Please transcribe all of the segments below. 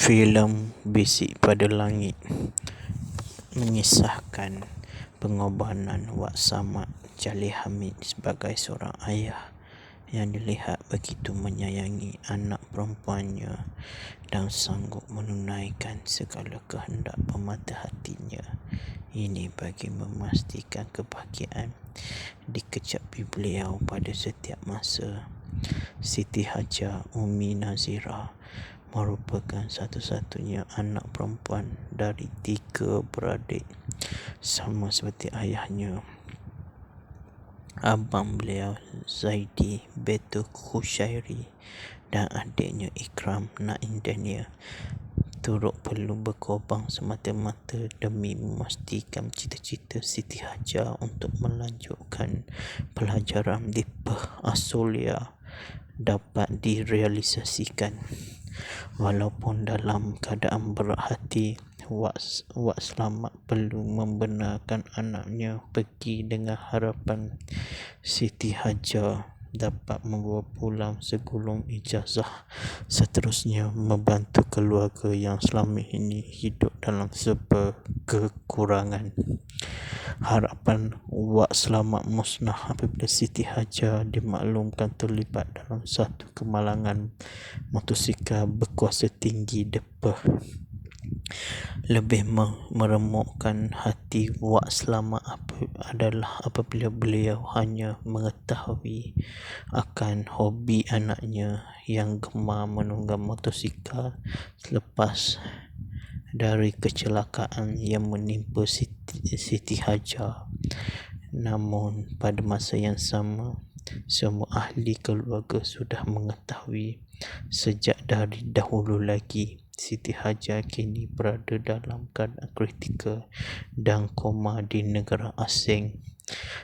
Filem Bisik Pada Langit mengisahkan pengorbanan Wak Samat Jalil Hamid sebagai seorang ayah yang dilihat begitu menyayangi anak perempuannya dan sanggup menunaikan segala kehendak pemata hatinya. Ini bagi memastikan kebahagiaan dikecapi beliau pada setiap masa. Siti Hajar Umi Nazira merupakan satu-satunya anak perempuan dari 3 beradik, sama seperti ayahnya. Abang beliau Zaidi Betul Khushairi dan adiknya Ikram Naindania turut perlu berkorban semata-mata demi memastikan cita-cita Siti Hajar untuk melanjutkan pelajaran di Perth Australia dapat direalisasikan. Walaupun dalam keadaan berat hati, Wak Selamat perlu membenarkan anaknya pergi dengan harapan Siti Hajar dapat membawa pulang segulung ijazah, seterusnya membantu keluarga yang selama ini hidup dalam serba kekurangan. Harapan Wak Selamat musnah apabila Siti Hajar dimaklumkan terlibat dalam satu kemalangan motosikal berkuasa tinggi di Perth. Lebih meremukkan hati Wak Selamat adalah apabila beliau hanya mengetahui akan hobi anaknya yang gemar menunggang motosikal selepas dari kecelakaan yang menimpa Siti Hajar. Namun pada masa yang sama, semua ahli keluarga sudah mengetahui sejak dari dahulu lagi Siti Hajar kini berada dalam keadaan kritikal dan koma di negara asing,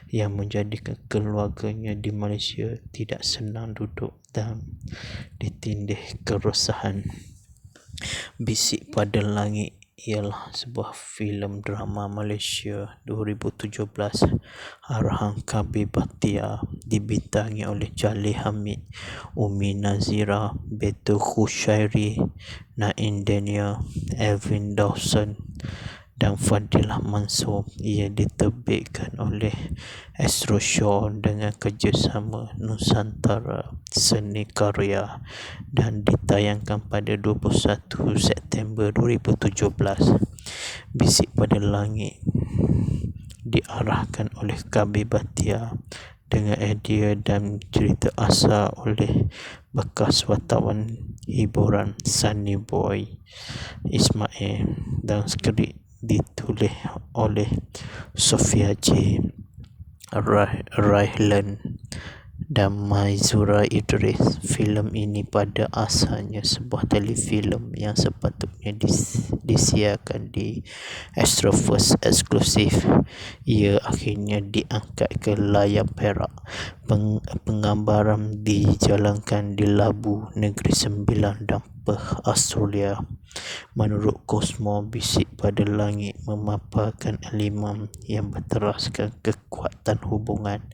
yang menjadikan keluarganya di Malaysia tidak senang duduk dan ditindih keresahan. Bisik Pada Langit ialah sebuah filem drama Malaysia 2017 arahan Kabir Bhatiar, dibintangi oleh Jalil Hamid, Umi Nazira, Betul Khushairi, Naindania, Elvin Dawson dan Fadilah Mansur. Ia diterbitkan oleh Astro Shaw dengan kerjasama Nusantara Seni Karya dan ditayangkan pada 21 September 2017. Bisik Pada Langit diarahkan oleh Kabir Bhatiar dengan idea dan cerita asal oleh bekas wartawan hiburan Sunny Boy Ismail dan skrip ditulis oleh Sofia J. Raylan dan Maizura Idris. Filem ini pada asalnya sebuah telefilm yang sepatutnya disiarkan di Astro First eksklusif. Ia akhirnya diangkat ke layar perak. Penggambaran dijalankan di Labu, Negeri Sembilan dan Perth, Australia. Menurut Cosmo, Bisik Pada Langit memaparkan elemen yang berteraskan kekuatan hubungan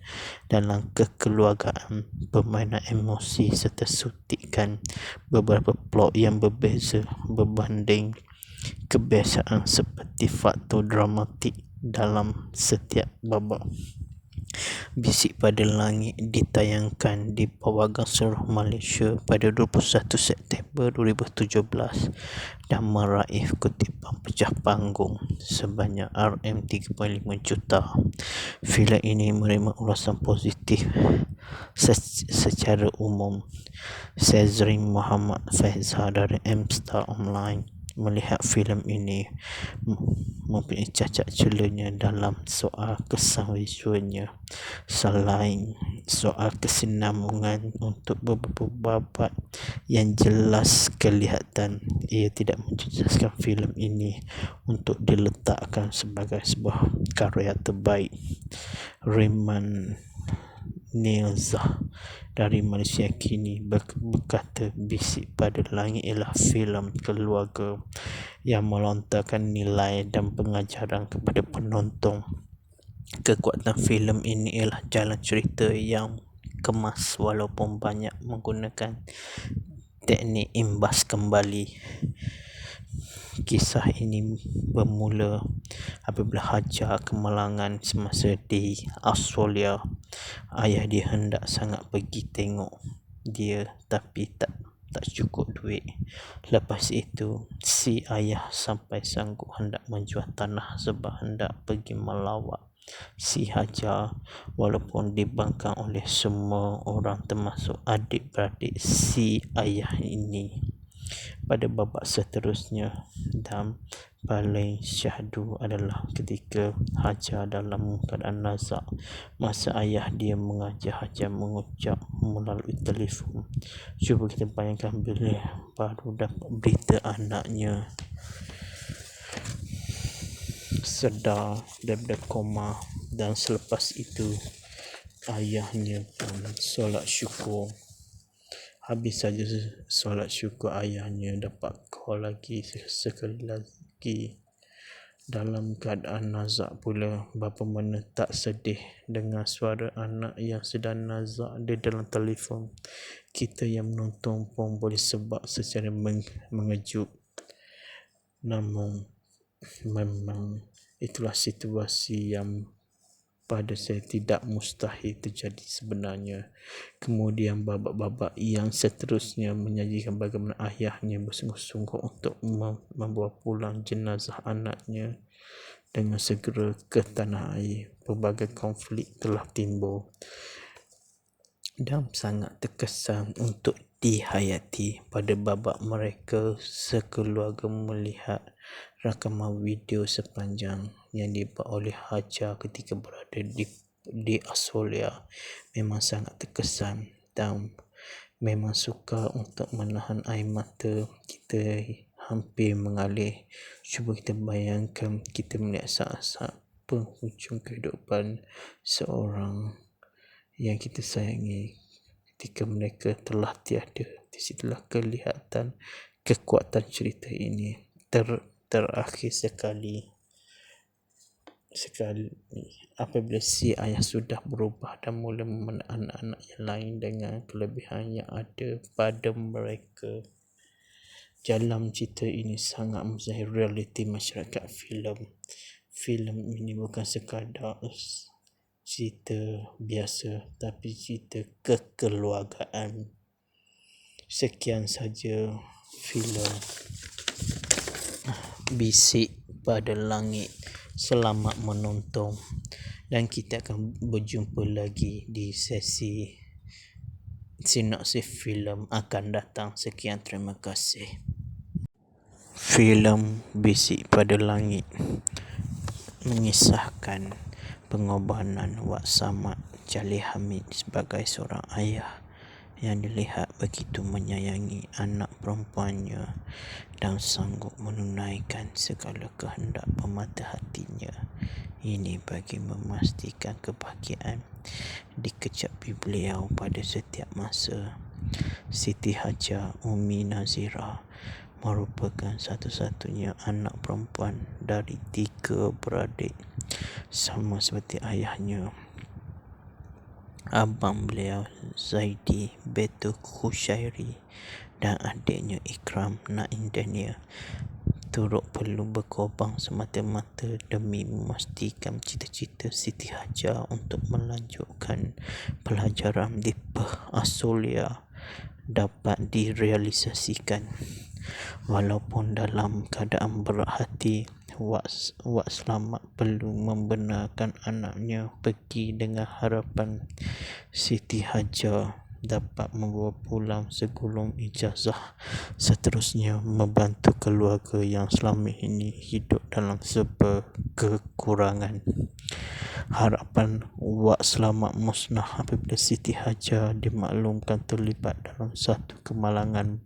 dalam kekeluargaan, permainan emosi serta suntikan beberapa plot yang berbeza berbanding kebiasaan seperti faktor dramatik dalam setiap babak. Bisik Pada Langit ditayangkan di Pawagam Seluruh Malaysia pada 21 September 2017 dan meraih kutipan pecah panggung sebanyak RM3.5 juta. Filem ini menerima ulasan positif secara umum. Sezrin Muhammad Faizal dari M-Star Online melihat filem ini mempunyai cacat celanya dalam soal kesan visualnya. Selain soal kesinambungan untuk beberapa babak yang jelas kelihatan, ia tidak menjejaskan filem ini untuk diletakkan sebagai sebuah karya terbaik. Riman Nilzah dari Malaysia kini berkata Bisik Pada Langit ialah filem keluarga yang melontarkan nilai dan pengajaran kepada penonton. Kekuatan filem ini ialah jalan cerita yang kemas walaupun banyak menggunakan teknik imbas kembali. Kisah ini bermula apabila Hajar kemalangan semasa di Australia. Ayah dia hendak sangat pergi tengok dia, tapi tak cukup duit. Lepas itu si ayah sampai sanggup hendak menjual tanah sebab hendak pergi melawat si Hajar. Walaupun dibangkang oleh semua orang termasuk adik-beradik si ayah ini. Pada babak seterusnya dan paling syahdu adalah ketika Hajar dalam keadaan nazak masa ayah dia mengajar Hajar mengucap melalui telefon. Cuba kita bayangkan bila baru dapat berita anaknya sedar daripada koma, dan selepas itu ayahnya pun solat syukur. Habis saja solat syukur, ayahnya dapat call lagi sekali lagi dalam keadaan nazak pula. Bapa mana tak sedih dengan suara anak yang sedang nazak di dalam telefon. Kita yang menonton pun boleh sebab secara mengejut. Namun memang itulah situasi yang pada saya tidak mustahil terjadi sebenarnya. Kemudian babak-babak yang seterusnya menyajikan bagaimana ayahnya bersungguh-sungguh untuk membawa pulang jenazah anaknya dengan segera ke tanah air. Pelbagai konflik telah timbul dan sangat terkesan untuk dihayati. Pada babak mereka sekeluarga melihat rakaman video sepanjang yang dibuat oleh Hajar ketika berada di Australia. Memang sangat terkesan dan memang sukar untuk menahan air mata kita hampir mengalir. Cuba kita bayangkan kita melihat saat-saat penghujung kehidupan seorang yang kita sayangi ketika mereka telah tiada. Di situlah kelihatan kekuatan cerita ini. Terakhir sekali apabila si ayah sudah berubah dan mula memenang anak-anak yang lain dengan kelebihan yang ada pada mereka. Dalam cerita ini sangat menzahir realiti masyarakat filem ini bukan sekadar cerita biasa tapi cerita kekeluargaan. Sekian saja filem Bisik pada Langit. Selamat menonton dan kita akan berjumpa lagi di sesi sinopsis filem akan datang. Sekian, terima kasih. Filem Bisik pada Langit mengisahkan pengorbanan Wak Samad Jalil Hamid sebagai seorang ayah yang dilihat begitu menyayangi anak perempuannya dan sanggup menunaikan segala kehendak pemata hatinya. Ini bagi memastikan kebahagiaan dikecapi beliau pada setiap masa. Siti Hajar Umi Nazira merupakan satu-satunya anak perempuan dari 3 beradik, sama seperti ayahnya. Abang beliau Zaidi Betul Khushairi dan adiknya Ikram Naim Daniel turut perlu berkorban semata-mata demi memastikan cita-cita Siti Hajar untuk melanjutkan pelajaran di Perth, Australia dapat direalisasikan. Walaupun dalam keadaan berat hati, Wak Selamat perlu membenarkan anaknya pergi dengan harapan Siti Hajar dapat membawa pulang segulung ijazah, seterusnya membantu keluarga yang selama ini hidup dalam serba kekurangan. Harapan Wak Selamat musnah apabila Siti Hajar dimaklumkan terlibat dalam satu kemalangan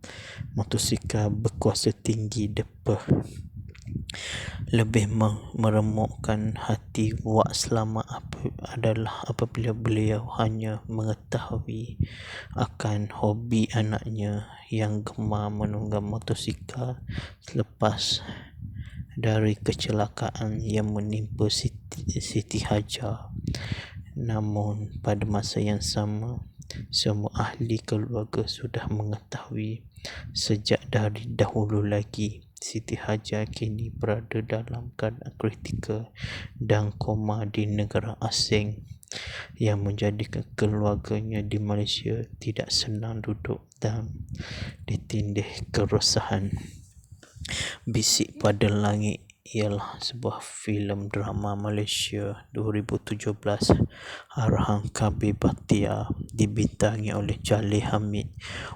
motosikal berkuasa tinggi di Perth. Lebih meremukkan hati Wak Selamat adalah apabila beliau hanya mengetahui akan hobi anaknya yang gemar menunggang motosikal selepas dari kecelakaan yang menimpa Siti Hajar. Namun pada masa yang sama, semua ahli keluarga sudah mengetahui sejak dari dahulu lagi Siti Hajar kini berada dalam keadaan kritikal dan koma di negara asing yang menjadikan keluarganya di Malaysia tidak senang duduk dan ditindih keresahan. Bisik pada Langit ialah sebuah filem drama Malaysia 2017 arahan Kabir Bhatia, dibintangi oleh Jalil Hamid,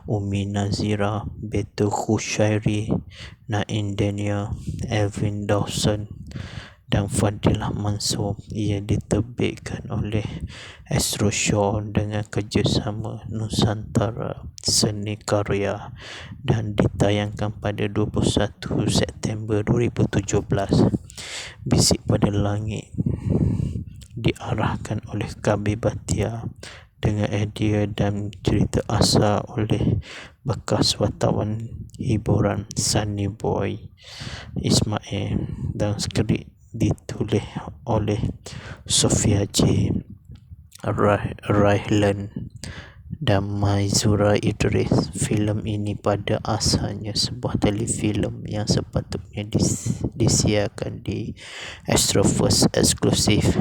Umi Nazira, Betul Khushairi, Naim Daniel, Elvin Dawson dan Fadilah Mansur. Ia diterbitkan oleh Astro Shaw dengan kerjasama Nusantara Seni Karya dan ditayangkan pada 21 September 2017. Bisik pada Langit diarahkan oleh Kabir Bhatia dengan idea dan cerita asal oleh bekas wartawan hiburan Sunny Boy Ismail dan skrip ditulis oleh Sofia J. Raylan dan Maizura Idris. Filem ini pada asalnya sebuah telefilm yang sepatutnya disiarkan di Astroverse eksklusif.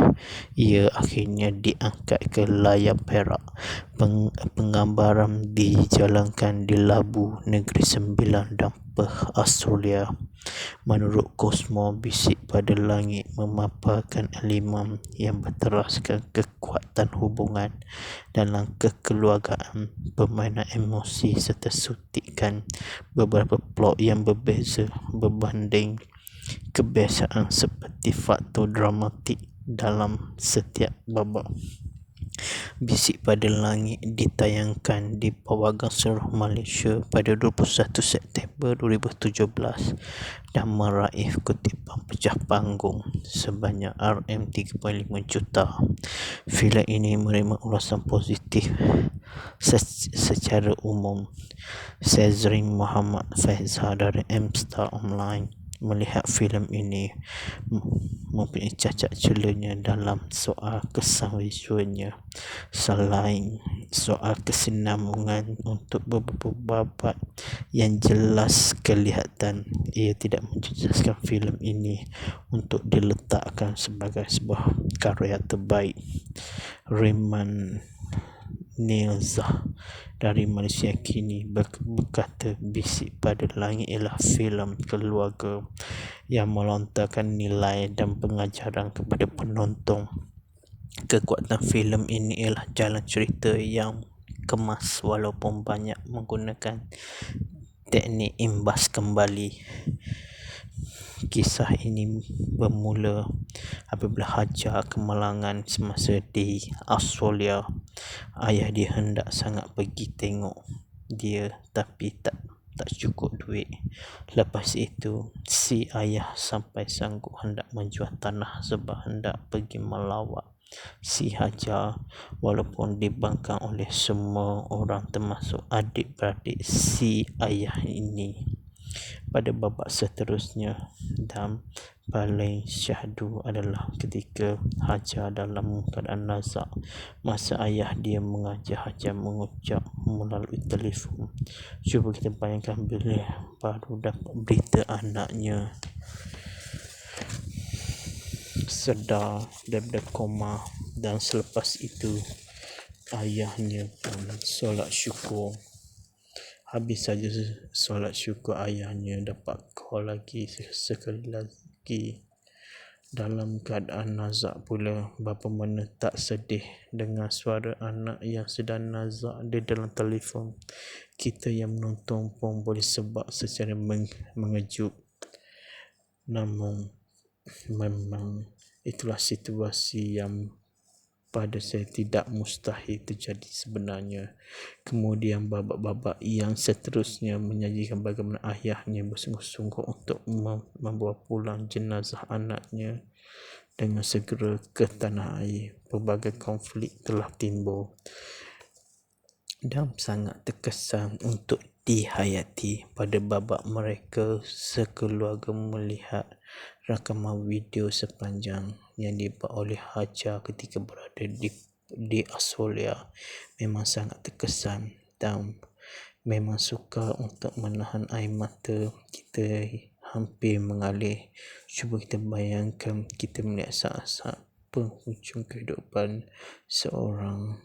Ia akhirnya diangkat ke layar perak. Penggambaran dijalankan di Labu, Negeri Sembilan dan Perth, Australia. Menurut Cosmo, Bisik pada Langit memaparkan elemen yang berteraskan kekuatan hubungan dalam kekeluargaan, permainan emosi serta suntikan beberapa plot yang berbeza berbanding kebiasaan seperti faktor dramatik dalam setiap babak. Bisik pada Langit ditayangkan di Pawagam seluruh Malaysia pada 21 September 2017 dan meraih kutipan pecah panggung sebanyak RM3.5 juta. Filem ini menerima ulasan positif secara umum. Sezrin Muhammad Faizal dari M-Star Online melihat filem ini mempunyai cacat celanya dalam soal kesan visualnya. Selain soal kesinambungan untuk beberapa babak yang jelas kelihatan, ia tidak menjejaskan filem ini untuk diletakkan sebagai sebuah karya terbaik. Riman Nilzah dari Malaysia kini berkata Bisik pada Langit ialah filem keluarga yang melontarkan nilai dan pengajaran kepada penonton. Kekuatan filem ini ialah jalan cerita yang kemas walaupun banyak menggunakan teknik imbas kembali. Kisah ini bermula apabila Hajar kemalangan semasa di Australia. Ayah dia hendak sangat pergi tengok dia tapi tak cukup duit. Lepas itu si ayah sampai sanggup hendak menjual tanah sebab hendak pergi melawat si Hajar, walaupun dibangkang oleh semua orang termasuk adik-beradik si ayah ini. Pada babak seterusnya dan paling syahdu adalah ketika Hajar dalam keadaan nazak masa ayah dia mengajar Hajar mengucap melalui telefon. Cuba kita bayangkan bila baru dapat berita anaknya sedar daripada koma, dan selepas itu ayahnya pun solat syukur. Habis saja solat syukur, ayahnya dapat call lagi sekali lagi dalam keadaan nazak pula. Bapa mana tak sedih dengan suara anak yang sedang nazak di dalam telefon. Kita yang menonton pun boleh sebab secara mengejut. Namun memang itulah situasi yang pada saya tidak mustahil terjadi sebenarnya. Kemudian babak-babak yang seterusnya menyajikan bagaimana ayahnya bersungguh-sungguh untuk membawa pulang jenazah anaknya dengan segera ke tanah air. Pelbagai konflik telah timbul dan sangat terkesan untuk dihayati. Pada babak mereka sekeluarga melihat rakaman video sepanjang yang dibuat oleh Hajar ketika berada di Australia, memang sangat terkesan dan memang sukar untuk menahan air mata kita hampir mengalir. Cuba kita bayangkan kita melihat saat-saat penghujung kehidupan seorang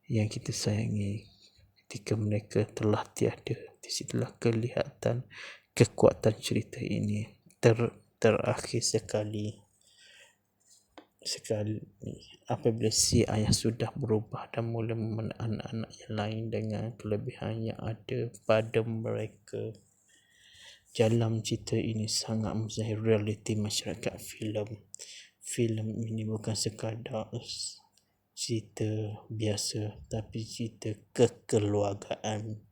yang kita sayangi ketika mereka telah tiada. Di situlah kelihatan kekuatan cerita ini terakhir sekali apabila si ayah sudah berubah dan mula memeluk anak-anak yang lain dengan kelebihan yang ada pada mereka. Dalam cerita ini sangat menzahir realiti masyarakat filem. Filem ini bukan sekadar cerita biasa tapi cerita kekeluargaan.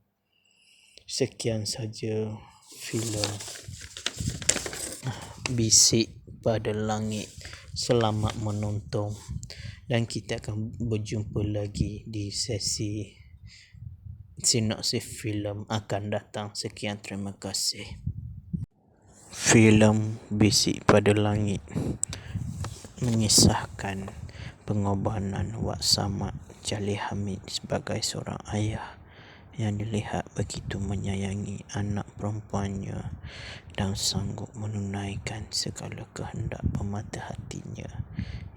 Sekian saja filem Bisik pada Langit. Selamat menonton dan kita akan berjumpa lagi di sesi sinopsis filem akan datang. Sekian, terima kasih. Filem Bisik pada Langit mengisahkan pengorbanan Wak Samad Jalil Hamid sebagai seorang ayah yang dilihat begitu menyayangi anak perempuannya dan sanggup menunaikan segala kehendak pemata hatinya.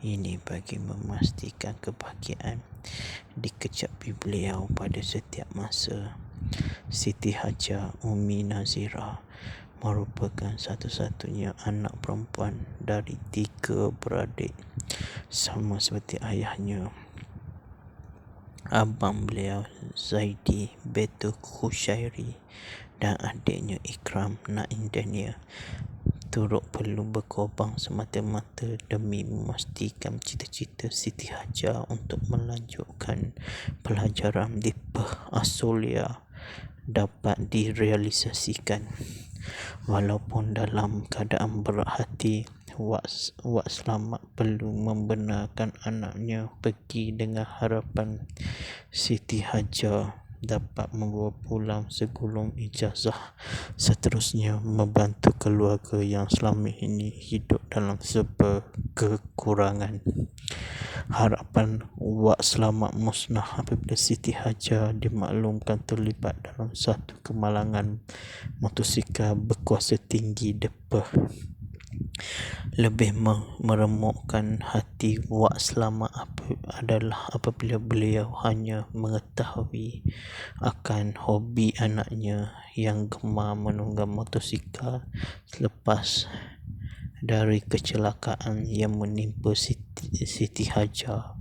Ini bagi memastikan kebahagiaan dikecapi beliau pada setiap masa. Siti Hajar Umi Nazira merupakan satu-satunya anak perempuan dari 3 beradik, sama seperti ayahnya. Abang beliau Zaidi Betul Khusyairi dan adiknya Ikram Naim Daniel turut perlu berkorban semata-mata demi memastikan cita-cita Siti Hajar untuk melanjutkan pelajaran di Perth Australia dapat direalisasikan. Walaupun dalam keadaan berat hati, Wak Selamat perlu membenarkan anaknya pergi dengan harapan Siti Hajar dapat membawa pulang segulung ijazah, seterusnya membantu keluarga yang selama ini hidup dalam serba kekurangan. Harapan Wak Selamat musnah apabila Siti Hajar dimaklumkan terlibat dalam satu kemalangan motosikal berkuasa tinggi di Perth. Lebih meremukkan hati Wak Selamat adalah apabila beliau hanya mengetahui akan hobi anaknya yang gemar menunggang motosikal selepas dari kecelakaan yang menimpa Siti Hajar.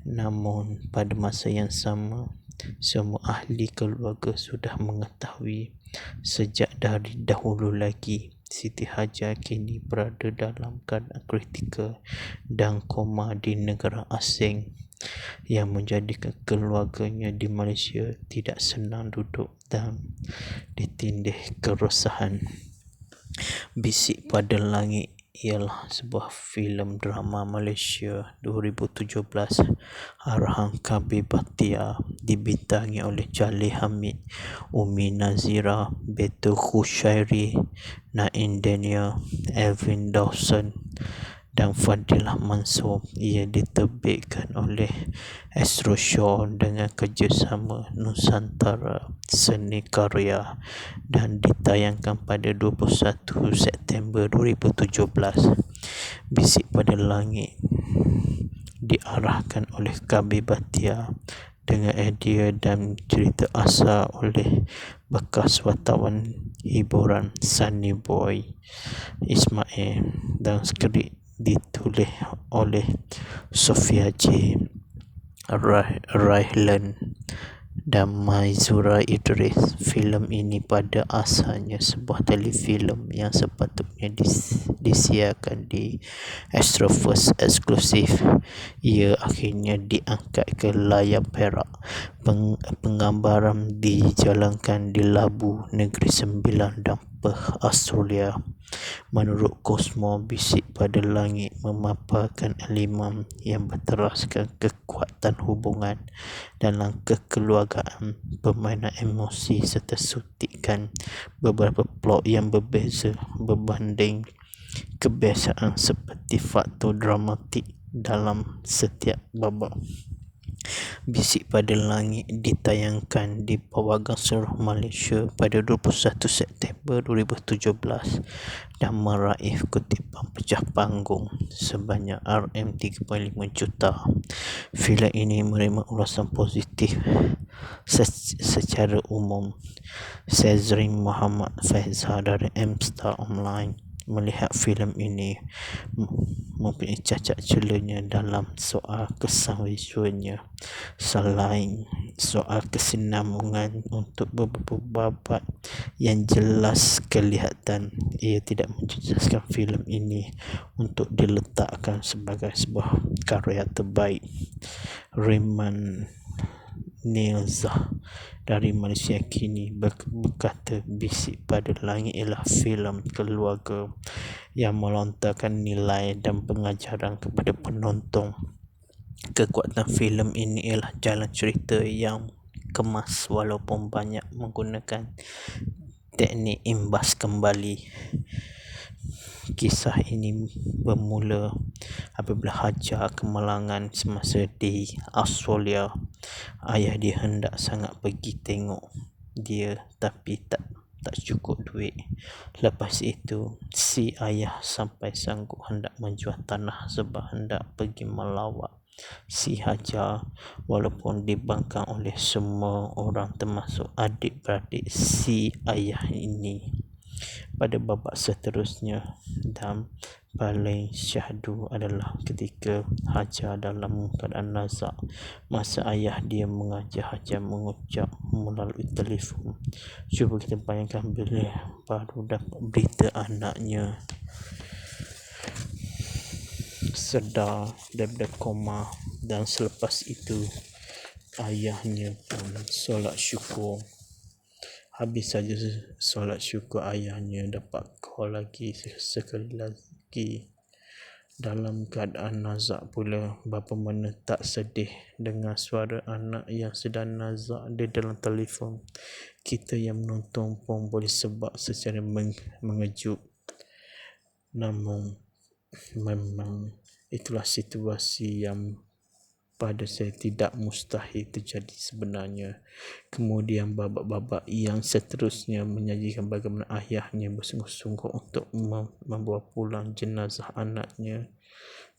Namun pada masa yang sama, semua ahli keluarga sudah mengetahui sejak dari dahulu lagi Siti Hajar kini berada dalam keadaan kritikal dan koma di negara asing, yang menjadikan keluarganya di Malaysia tidak senang duduk dan ditindih keresahan. Bisik pada Langit ialah sebuah filem drama Malaysia 2017 arahan Kabir Bhatiar, dibintangi oleh Jalil Hamid, Umi Nazira, Betul Khusyairi, Naim Daniel, Elvin Dawson dan Fadilah Mansur. Ia diterbitkan oleh Astro Shaw dengan kerjasama Nusantara Seni Karya dan ditayangkan pada 21 September 2017. Bisik pada Langit diarahkan oleh Kabir Bhatiar dengan idea dan cerita asal oleh bekas wartawan hiburan Sunny Boy Ismail dan skrip ditulis oleh Sofia J. Raylan dan Maizura Idris. Filem ini pada asalnya sebuah telefilm yang sepatutnya disiarkan di Astroverse eksklusif. Ia akhirnya diangkat ke layar perak. Penggambaran dijalankan di Labu, Negeri Sembilan dan Perth, Australia. Menurut Cosmo, Bisik pada Langit memaparkan elemen yang berteraskan kekuatan hubungan dalam kekeluargaan, permainan emosi serta suntikan beberapa plot yang berbeza berbanding kebiasaan seperti faktor dramatik dalam setiap babak. Bisik pada Langit ditayangkan di Pawagam seluruh Malaysia pada 21 September 2017 dan meraih kutipan pecah panggung sebanyak RM3.5 juta. Filem ini menerima ulasan positif secara umum. Sezrin Muhammad Faizal dari M-Star Online melihat filem ini mempunyai cacat celanya dalam soal kesan visualnya. Selain soal kesinambungan untuk beberapa babak yang jelas kelihatan, ia tidak menjejaskan filem ini untuk diletakkan sebagai sebuah karya terbaik. Reman Nilzah dari Malaysia kini berkata Bisik pada Langit ialah filem keluarga yang melontarkan nilai dan pengajaran kepada penonton. Kekuatan filem ini ialah jalan cerita yang kemas walaupun banyak menggunakan teknik imbas kembali. Kisah ini bermula apabila Hajar kemalangan semasa di Australia. Ayah dia hendak sangat pergi tengok dia tapi tak cukup duit. Lepas itu si ayah sampai sanggup hendak menjual tanah sebab hendak pergi melawat si Hajar, walaupun dibangkang oleh semua orang termasuk adik-beradik si ayah ini. Pada babak seterusnya dan paling syahdu adalah ketika Hajar dalam keadaan nazak masa ayah dia mengajar Hajar mengucap melalui telefon. Cuba kita bayangkan bila baru dapat berita anaknya sedar daripada koma, dan selepas itu ayahnya pun solat syukur. Habis saja solat syukur, ayahnya dapat call lagi sekali lagi dalam keadaan nazak pula. Bapa mana tak sedih dengan suara anak yang sedang nazak di dalam telefon. Kita yang menonton pun boleh sebab secara mengejut. Namun memang itulah situasi yang pada saya tidak mustahil terjadi sebenarnya. Kemudian babak-babak yang seterusnya menyajikan bagaimana ayahnya bersungguh-sungguh untuk membawa pulang jenazah anaknya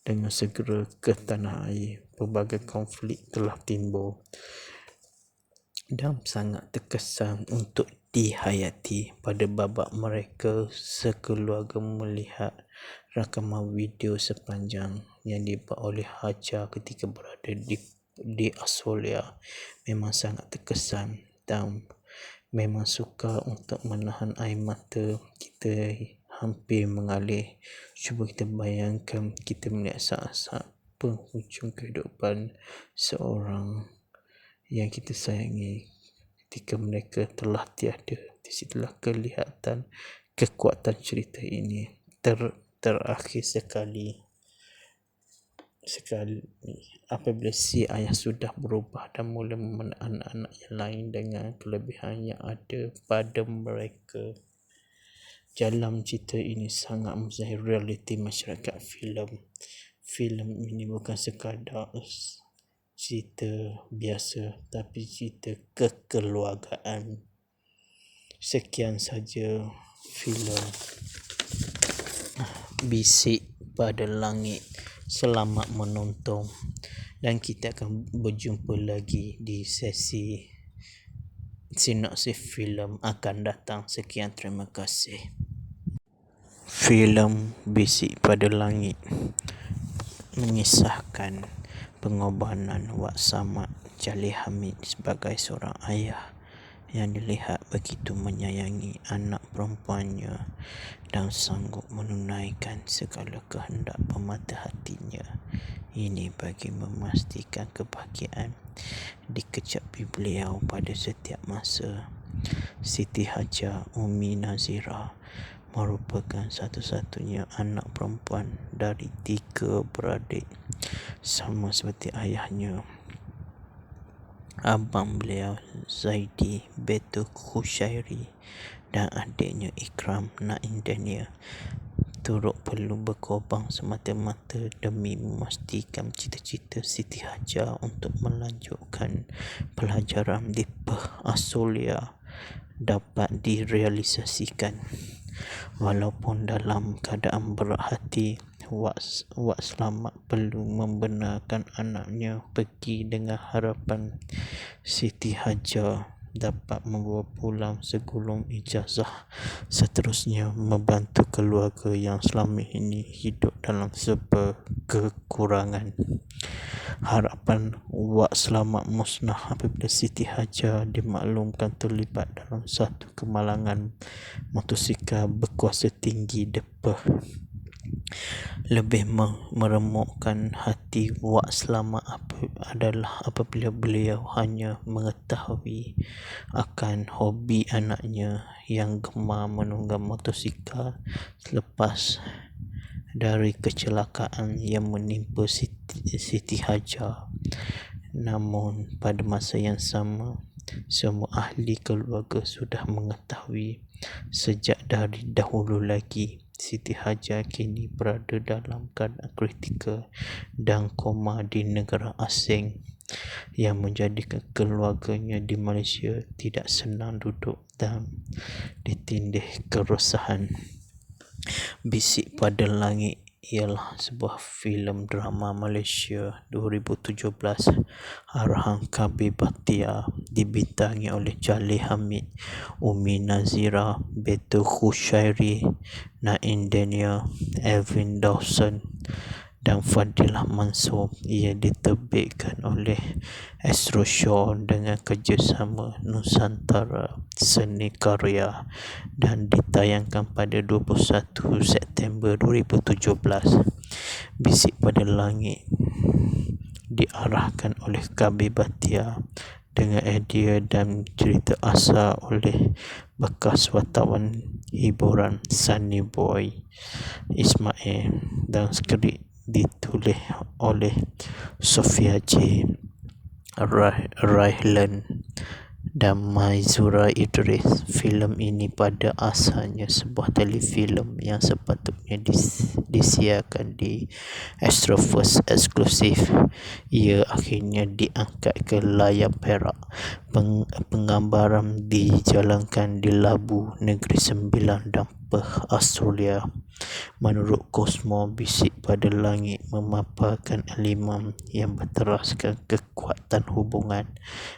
dengan segera ke tanah air. Pelbagai konflik telah timbul dan sangat terkesan untuk dihayati. Pada babak mereka sekeluarga melihat rakaman video sepanjang yang dibuat oleh Hajar ketika berada di Australia, memang sangat terkesan dan memang sukar untuk menahan air mata kita hampir mengalir. Cuba kita bayangkan kita melihat saat-saat penghujung kehidupan seorang yang kita sayangi ketika mereka telah tiada. Di situlah kelihatan kekuatan cerita ini. Terakhir sekali apabila si ayah sudah berubah dan mula memandang anak-anak yang lain dengan kelebihan yang ada pada mereka. Dalam cerita ini sangat menzahir realiti masyarakat filem ini bukan sekadar cerita biasa tapi cerita kekeluargaan. Sekian saja filem Bisik pada Langit. Selamat menonton dan kita akan berjumpa lagi di sesi sinopsis filem akan datang. Sekian, terima kasih. Filem Bisik pada Langit mengisahkan pengorbanan Wak Samad Jalil Hamid sebagai seorang ayah yang dilihat begitu menyayangi anak perempuannya dan sanggup menunaikan segala kehendak pemata hatinya. Ini bagi memastikan kebahagiaan dikecapi beliau pada setiap masa. Siti Hajar Umi Nazira merupakan satu-satunya anak perempuan dari 3 beradik, sama seperti ayahnya. Abang beliau Zaidi Betul Khushairi dan adiknya Ikram Naim Daniel turut perlu berkorban semata-mata demi memastikan cita-cita Siti Hajar untuk melanjutkan pelajaran di Perth, Australia dapat direalisasikan. Walaupun dalam keadaan berat hati, Wak Selamat perlu membenarkan anaknya pergi dengan harapan Siti Hajar dapat membawa pulang segulung ijazah, seterusnya membantu keluarga yang selama ini hidup dalam serba kekurangan. Harapan Wak Selamat musnah apabila Siti Hajar dimaklumkan terlibat dalam satu kemalangan motosikal berkuasa tinggi di Perth. Lebih meremukkan hati Wak Selamat adalah apabila beliau hanya mengetahui akan hobi anaknya yang gemar menunggang motosikal selepas dari kecelakaan yang menimpa Siti Hajar. Namun pada masa yang sama, semua ahli keluarga sudah mengetahui sejak dari dahulu lagi Siti Hajar kini berada dalam keadaan kritikal dan koma di negara asing, yang menjadikan keluarganya di Malaysia tidak senang duduk dan ditindih keresahan. Bisik pada Langit ialah sebuah filem drama Malaysia 2017 arahan Kabir Bhatia, dibintangi oleh Jalil Hamid, Umi Nazira, Betul Khushairi, Naim Daniel, Elvin Dawson dan Fadilah Mansur. Ia diterbitkan oleh Astro Shaw dengan kerjasama Nusantara Seni Karya dan ditayangkan pada 21 September 2017. Bisik pada Langit diarahkan oleh Kabir Bhatia dengan idea dan cerita asal oleh bekas wartawan hiburan Sunny Boy Ismail dan skrip ditulis oleh Sofia J. Raylan dan Maizura Idris. Filem ini pada asalnya sebuah telefilm yang sepatutnya disiarkan di Astro First eksklusif. Ia akhirnya diangkat ke layar perak. Penggambaran dijalankan di Labu, Negeri Sembilan dan Perth, Australia. Menurut Cosmo, Bisik pada Langit memaparkan elemen yang berteraskan kekuatan hubungan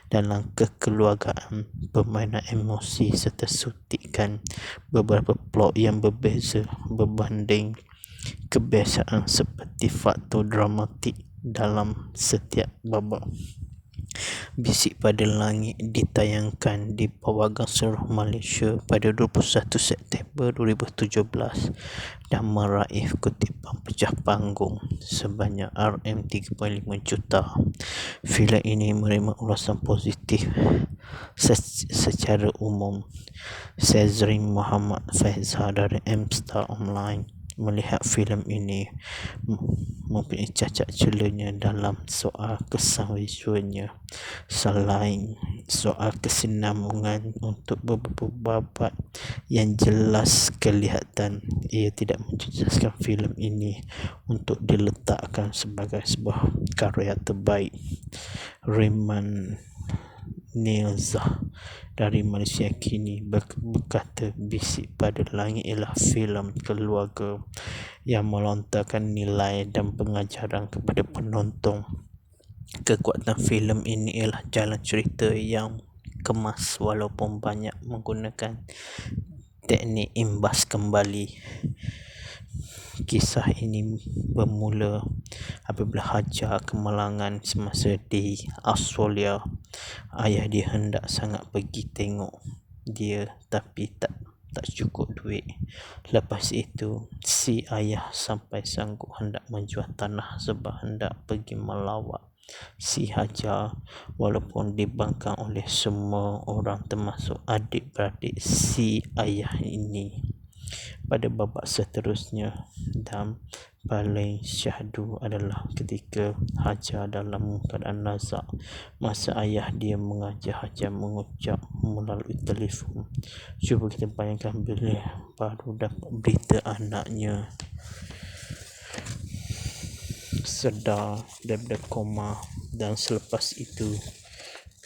dalam kekeluargaan, permainan emosi serta suntikan beberapa plot yang berbeza berbanding kebiasaan seperti faktor dramatik dalam setiap babak. Bisik pada Langit ditayangkan di Pawagam seluruh Malaysia pada 21 September 2017 dan meraih kutipan pecah panggung sebanyak RM3.5 juta. Filem ini menerima ulasan positif secara umum. Sezrin Muhammad Faizal dari M-Star Online melihat filem ini mempunyai cacat celanya dalam soal kesan visualnya. Selain soal kesinambungan untuk beberapa babak yang jelas kelihatan, ia tidak menjejaskan filem ini untuk diletakkan sebagai sebuah karya terbaik. Riman Nilzah dari Malaysia kini berkata Bisik pada Langit ialah filem keluarga yang melontarkan nilai dan pengajaran kepada penonton. Kekuatan filem ini ialah jalan cerita yang kemas walaupun banyak menggunakan teknik imbas kembali. Kisah ini bermula apabila Hajar kemalangan semasa di Australia. Ayah dia hendak sangat pergi tengok dia tapi tak cukup duit. Lepas itu si ayah sampai sanggup hendak menjual tanah sebab hendak pergi melawat si Hajar. Walaupun dibangkang oleh semua orang termasuk adik-beradik si ayah ini, pada babak seterusnya. Dan paling syahdu adalah ketika Hajar dalam keadaan nazak masa ayah dia mengajar Hajar mengucap melalui telefon. Cuba kita bayangkan bila baru dapat berita anaknya sedar daripada koma, dan selepas itu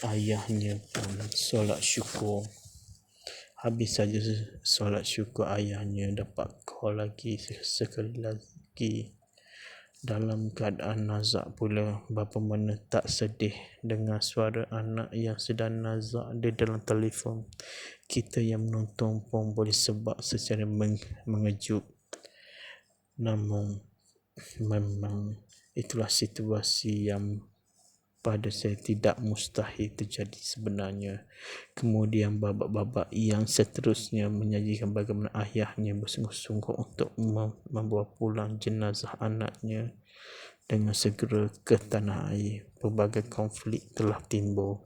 ayahnya pun solat syukur. Habis saja solat syukur, ayahnya dapat call lagi sekali lagi dalam keadaan nazak pula. Bapa mana tak sedih dengan suara anak yang sedang nazak di dalam telefon. Kita yang menonton pun boleh sebab secara mengejut. Namun memang itulah situasi yang pada saya tidak mustahil terjadi sebenarnya. Kemudian babak-babak yang seterusnya menyajikan bagaimana ayahnya bersungguh-sungguh untuk membawa pulang jenazah anaknya dengan segera ke tanah air. Pelbagai konflik telah timbul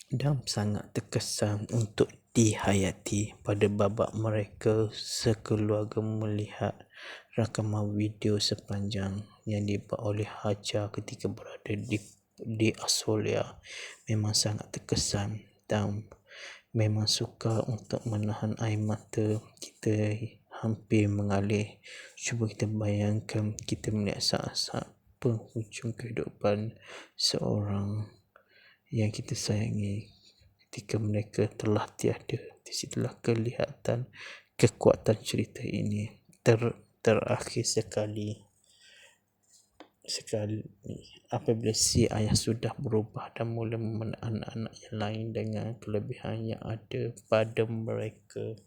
dan sangat terkesan untuk dihayati pada babak mereka sekeluarga melihat rakaman video sepanjang yang dibuat oleh Hajar ketika berada di Australia. Memang sangat terkesan dan memang sukar untuk menahan air mata kita hampir mengalir. Cuba kita bayangkan kita melihat saat-saat penghujung kehidupan seorang yang kita sayangi ketika mereka telah tiada. Di situlah kelihatan kekuatan cerita ini. Terakhir sekali apabila si ayah sudah berubah dan mula memenang anak-anak yang lain dengan kelebihan yang ada pada mereka.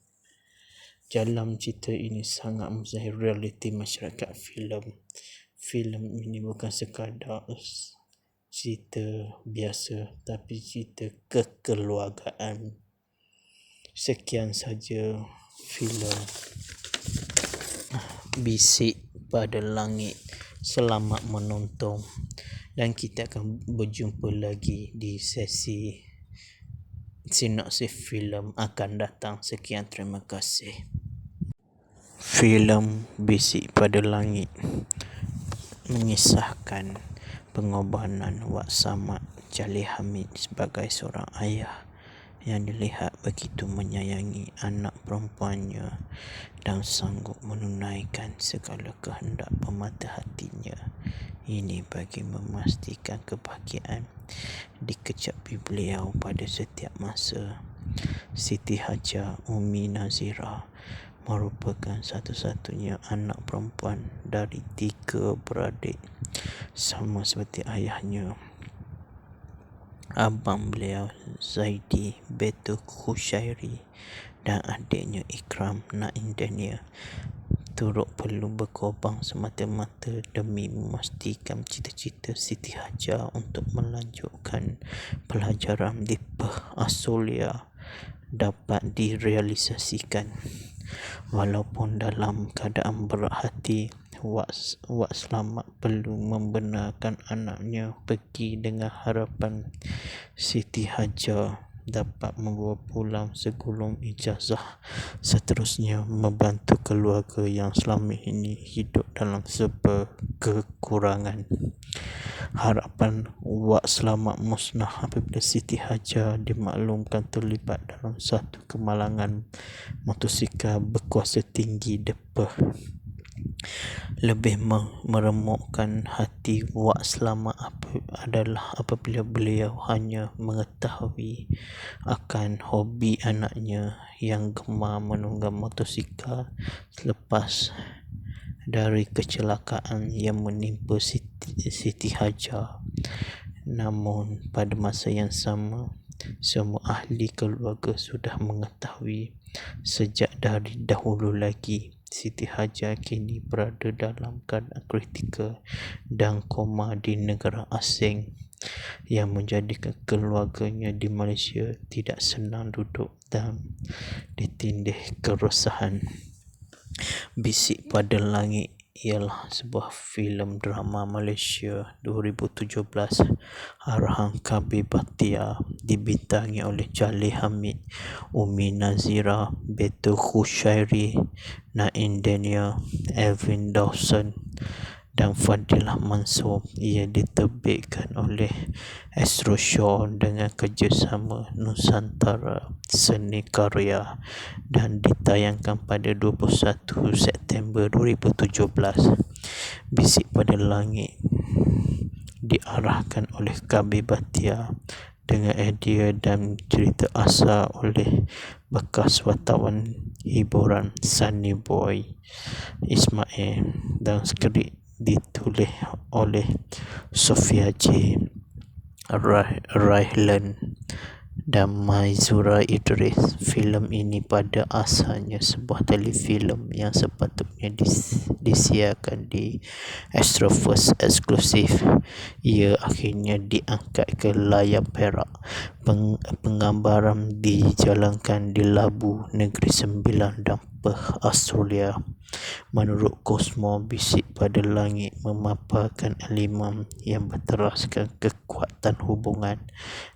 Dalam cerita ini sangat menzahir realiti masyarakat filem ini bukan sekadar cerita biasa tapi cerita kekeluargaan. Sekian saja filem Bisik pada Langit. Selamat menonton dan kita akan berjumpa lagi di sesi sinopsis filem akan datang. Sekian, terima kasih. Filem Bisik pada Langit mengisahkan pengorbanan Wak Samad Jalil Hamid sebagai seorang ayah yang dilihat begitu menyayangi anak perempuannya dan sanggup menunaikan segala kehendak pemata hatinya. Ini bagi memastikan kebahagiaan dikecapi beliau pada setiap masa. Siti Hajar Umi Nazira merupakan satu-satunya anak perempuan dari 3 beradik, sama seperti ayahnya. Abang beliau Zaidi Betul Khushairi dan adiknya Ikram Naim Daniel turut perlu berkorban semata-mata demi memastikan cita-cita Siti Hajar untuk melanjutkan pelajaran di Perth, Australia dapat direalisasikan. Walaupun dalam keadaan berat hati, Wak Selamat perlu membenarkan anaknya pergi dengan harapan Siti Hajar dapat membawa pulang segulung ijazah, seterusnya membantu keluarga yang selama ini hidup dalam serba kekurangan. Harapan Wak Selamat musnah apabila Siti Hajar dimaklumkan terlibat dalam satu kemalangan motosikal berkuasa tinggi di Perth. Lebih meremukkan hati Wak Selamat adalah apabila beliau hanya mengetahui akan hobi anaknya yang gemar menunggang motosikal selepas dari kecelakaan yang menimpa Siti Hajar. Namun pada masa yang sama, semua ahli keluarga sudah mengetahui sejak dari dahulu lagi Siti Hajar kini berada dalam keadaan kritikal dan koma di negara asing, yang menjadikan keluarganya di Malaysia tidak senang duduk dan ditindih keresahan. Bisik pada Langit ialah sebuah filem drama Malaysia 2017 arahan Kabir Bhatia, dibintangi oleh Jalil Hamid, Umi Nazira, Betul Khushairi, Naim Daniel, Elvin Dawson dan Fadilah Mansur. Ia diterbitkan oleh Astro Shaw dengan kerjasama Nusantara Seni Karya dan ditayangkan pada 21 September 2017. Bisik pada Langit diarahkan oleh Kabir Bhatia dengan idea dan cerita asal oleh bekas wartawan hiburan Sunny Boy Ismail dan skrip ditulis oleh Sofia J. Raylan dan Maizura Idris. Filem ini pada asalnya sebuah telefilm yang sepatutnya disiarkan di Astroverse eksklusif. Ia akhirnya diangkat ke layar perak. Penggambaran dijalankan di Labu, Negeri Sembilan dan Perth, Australia. Menurut Cosmo, Bisik pada Langit memaparkan elemen yang berteraskan kekuatan hubungan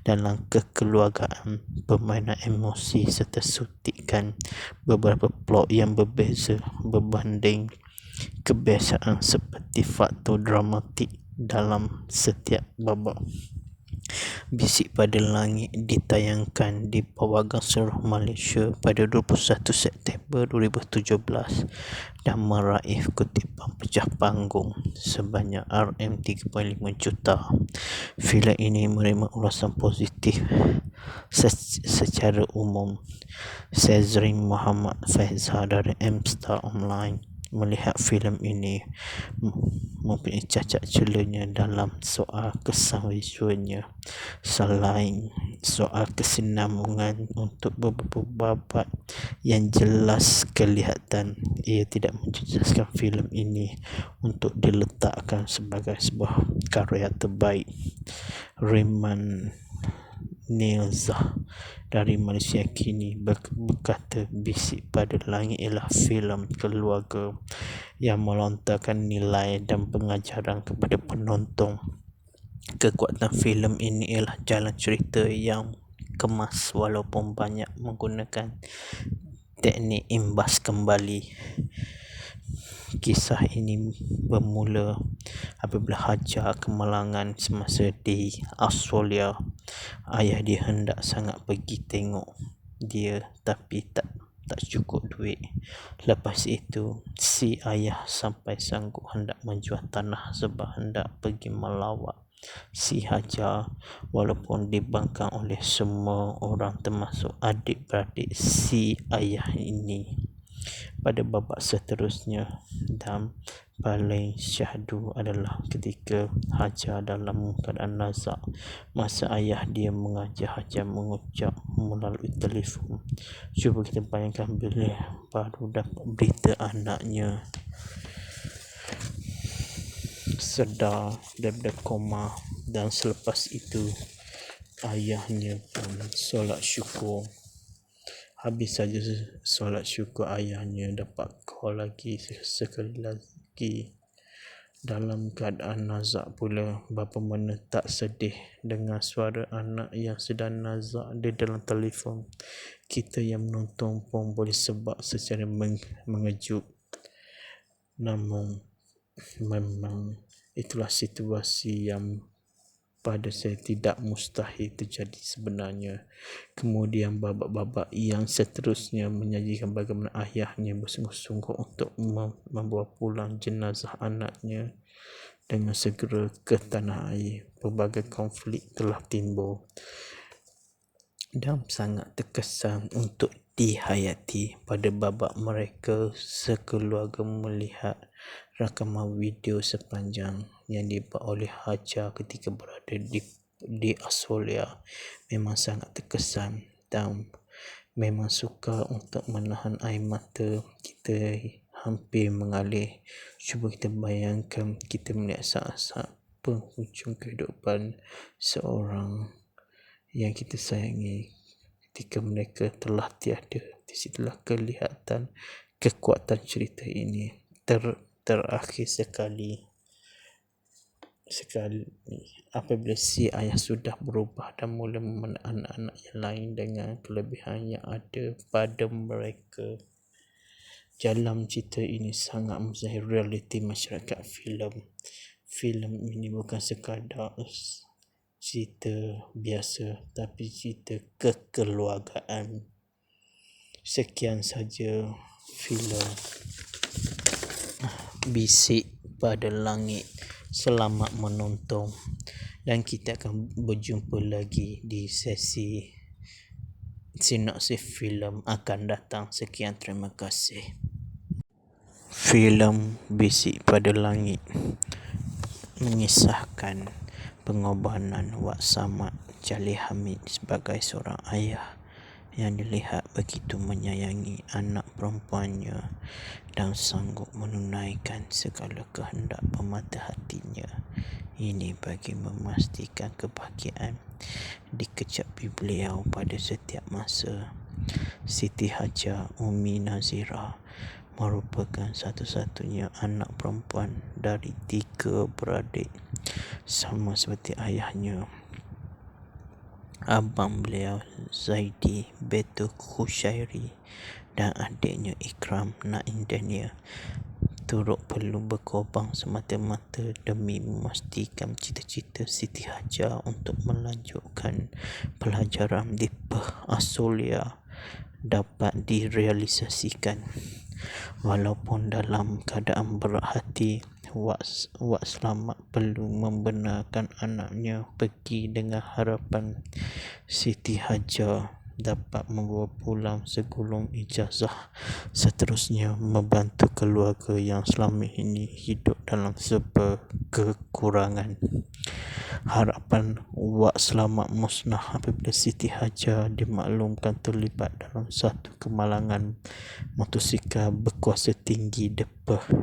dalam kekeluargaan, permainan emosi serta suntikan beberapa plot yang berbeza berbanding kebiasaan seperti faktor dramatik dalam setiap babak. Bisik pada Langit ditayangkan di Pawagam seluruh Malaysia pada 21 September 2017 dan meraih kutipan pecah panggung sebanyak RM3.5 juta. Filem ini menerima ulasan positif secara umum. Sezrin Muhammad Faizal dari M-Star Online melihat filem ini mempunyai cacat celanya dalam soal kesan visualnya. Selain soal kesinambungan untuk beberapa babak yang jelas kelihatan, ia tidak menjejaskan filem ini untuk diletakkan sebagai sebuah karya terbaik. Reman Nilzah dari Malaysia kini berkata Bisik pada Langit ialah filem keluarga yang melontarkan nilai dan pengajaran kepada penonton. Kekuatan filem ini ialah jalan cerita yang kemas walaupun banyak menggunakan teknik imbas kembali. Kisah ini bermula apabila Hajar kemalangan semasa di Australia. Ayah dia hendak sangat pergi tengok dia tapi tak cukup duit. Lepas itu si ayah sampai sanggup hendak menjual tanah sebab hendak pergi melawat si Hajar, walaupun dibangkang oleh semua orang termasuk adik-beradik si ayah ini. Pada babak seterusnya dan paling syahdu adalah ketika Hajar dalam keadaan nazak masa ayah dia mengajar Hajar mengucap melalui telefon. Cuba kita bayangkan bila baru dapat berita anaknya sedar daripada koma, dan selepas itu ayahnya pun solat syukur. Habis saja solat syukur, ayahnya dapat call lagi sekali lagi dalam keadaan nazak pula. Bapa mana tak sedih dengan suara anak yang sedang nazak di dalam telefon. Kita yang menonton pun boleh sebab secara mengejut. Namun memang itulah situasi yang pada saya tidak mustahil terjadi sebenarnya. Kemudian babak-babak yang seterusnya menyajikan bagaimana ayahnya bersungguh-sungguh untuk membawa pulang jenazah anaknya dengan segera ke tanah air. Pelbagai konflik telah timbul dan sangat terkesan untuk dihayati. Pada babak mereka sekeluarga melihat rakaman video sepanjang yang dibuat oleh Hajar ketika berada di Australia, memang sangat terkesan dan memang sukar untuk menahan air mata kita hampir mengalir. Cuba kita bayangkan kita melihat saat-saat penghujung kehidupan seorang yang kita sayangi ketika mereka telah tiada. Di situlah kelihatan kekuatan cerita ini terakhir sekali apabila si ayah sudah berubah dan mula memeluk anak-anak yang lain dengan kelebihan yang ada pada mereka. Dalam cerita ini sangat menzahir realiti masyarakat filem. Filem ini bukan sekadar cerita biasa tapi cerita kekeluargaan. Sekian saja filem Bisik pada Langit. Selamat menonton dan kita akan berjumpa lagi di sesi sinopsis filem akan datang. Sekian, terima kasih. Filem Bisik pada Langit mengisahkan pengorbanan Wak Samad Jalil Hamid sebagai seorang ayah yang dilihat begitu menyayangi anak perempuannya dan sanggup menunaikan segala kehendak pemata hatinya. Ini bagi memastikan kebahagiaan dikecapi beliau pada setiap masa. Siti Hajar Umi Nazira merupakan satu-satunya anak perempuan dari 3 beradik, sama seperti ayahnya. Abang beliau Zaidi Betul Khusyairi dan adiknya Ikram Naim Daniel turut perlu berkorban semata-mata demi memastikan cita-cita Siti Hajar untuk melanjutkan pelajaran di Perth Australia dapat direalisasikan. Walaupun dalam keadaan berat hati, Wak Selamat perlu membenarkan anaknya pergi dengan harapan Siti Hajar dapat membawa pulang segulung ijazah, seterusnya membantu keluarga yang selama ini hidup dalam serba kekurangan. Harapan Wak Selamat musnah apabila Siti Hajar dimaklumkan terlibat dalam satu kemalangan motosikal berkuasa tinggi di Perth.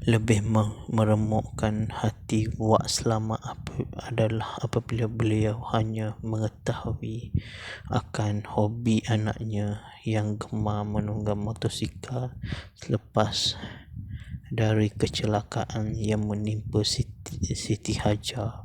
Lebih meremukkan hati Wak Selamat adalah apabila beliau hanya mengetahui akan hobi anaknya yang gemar menunggang motosikal selepas dari kecelakaan yang menimpa Siti Hajar.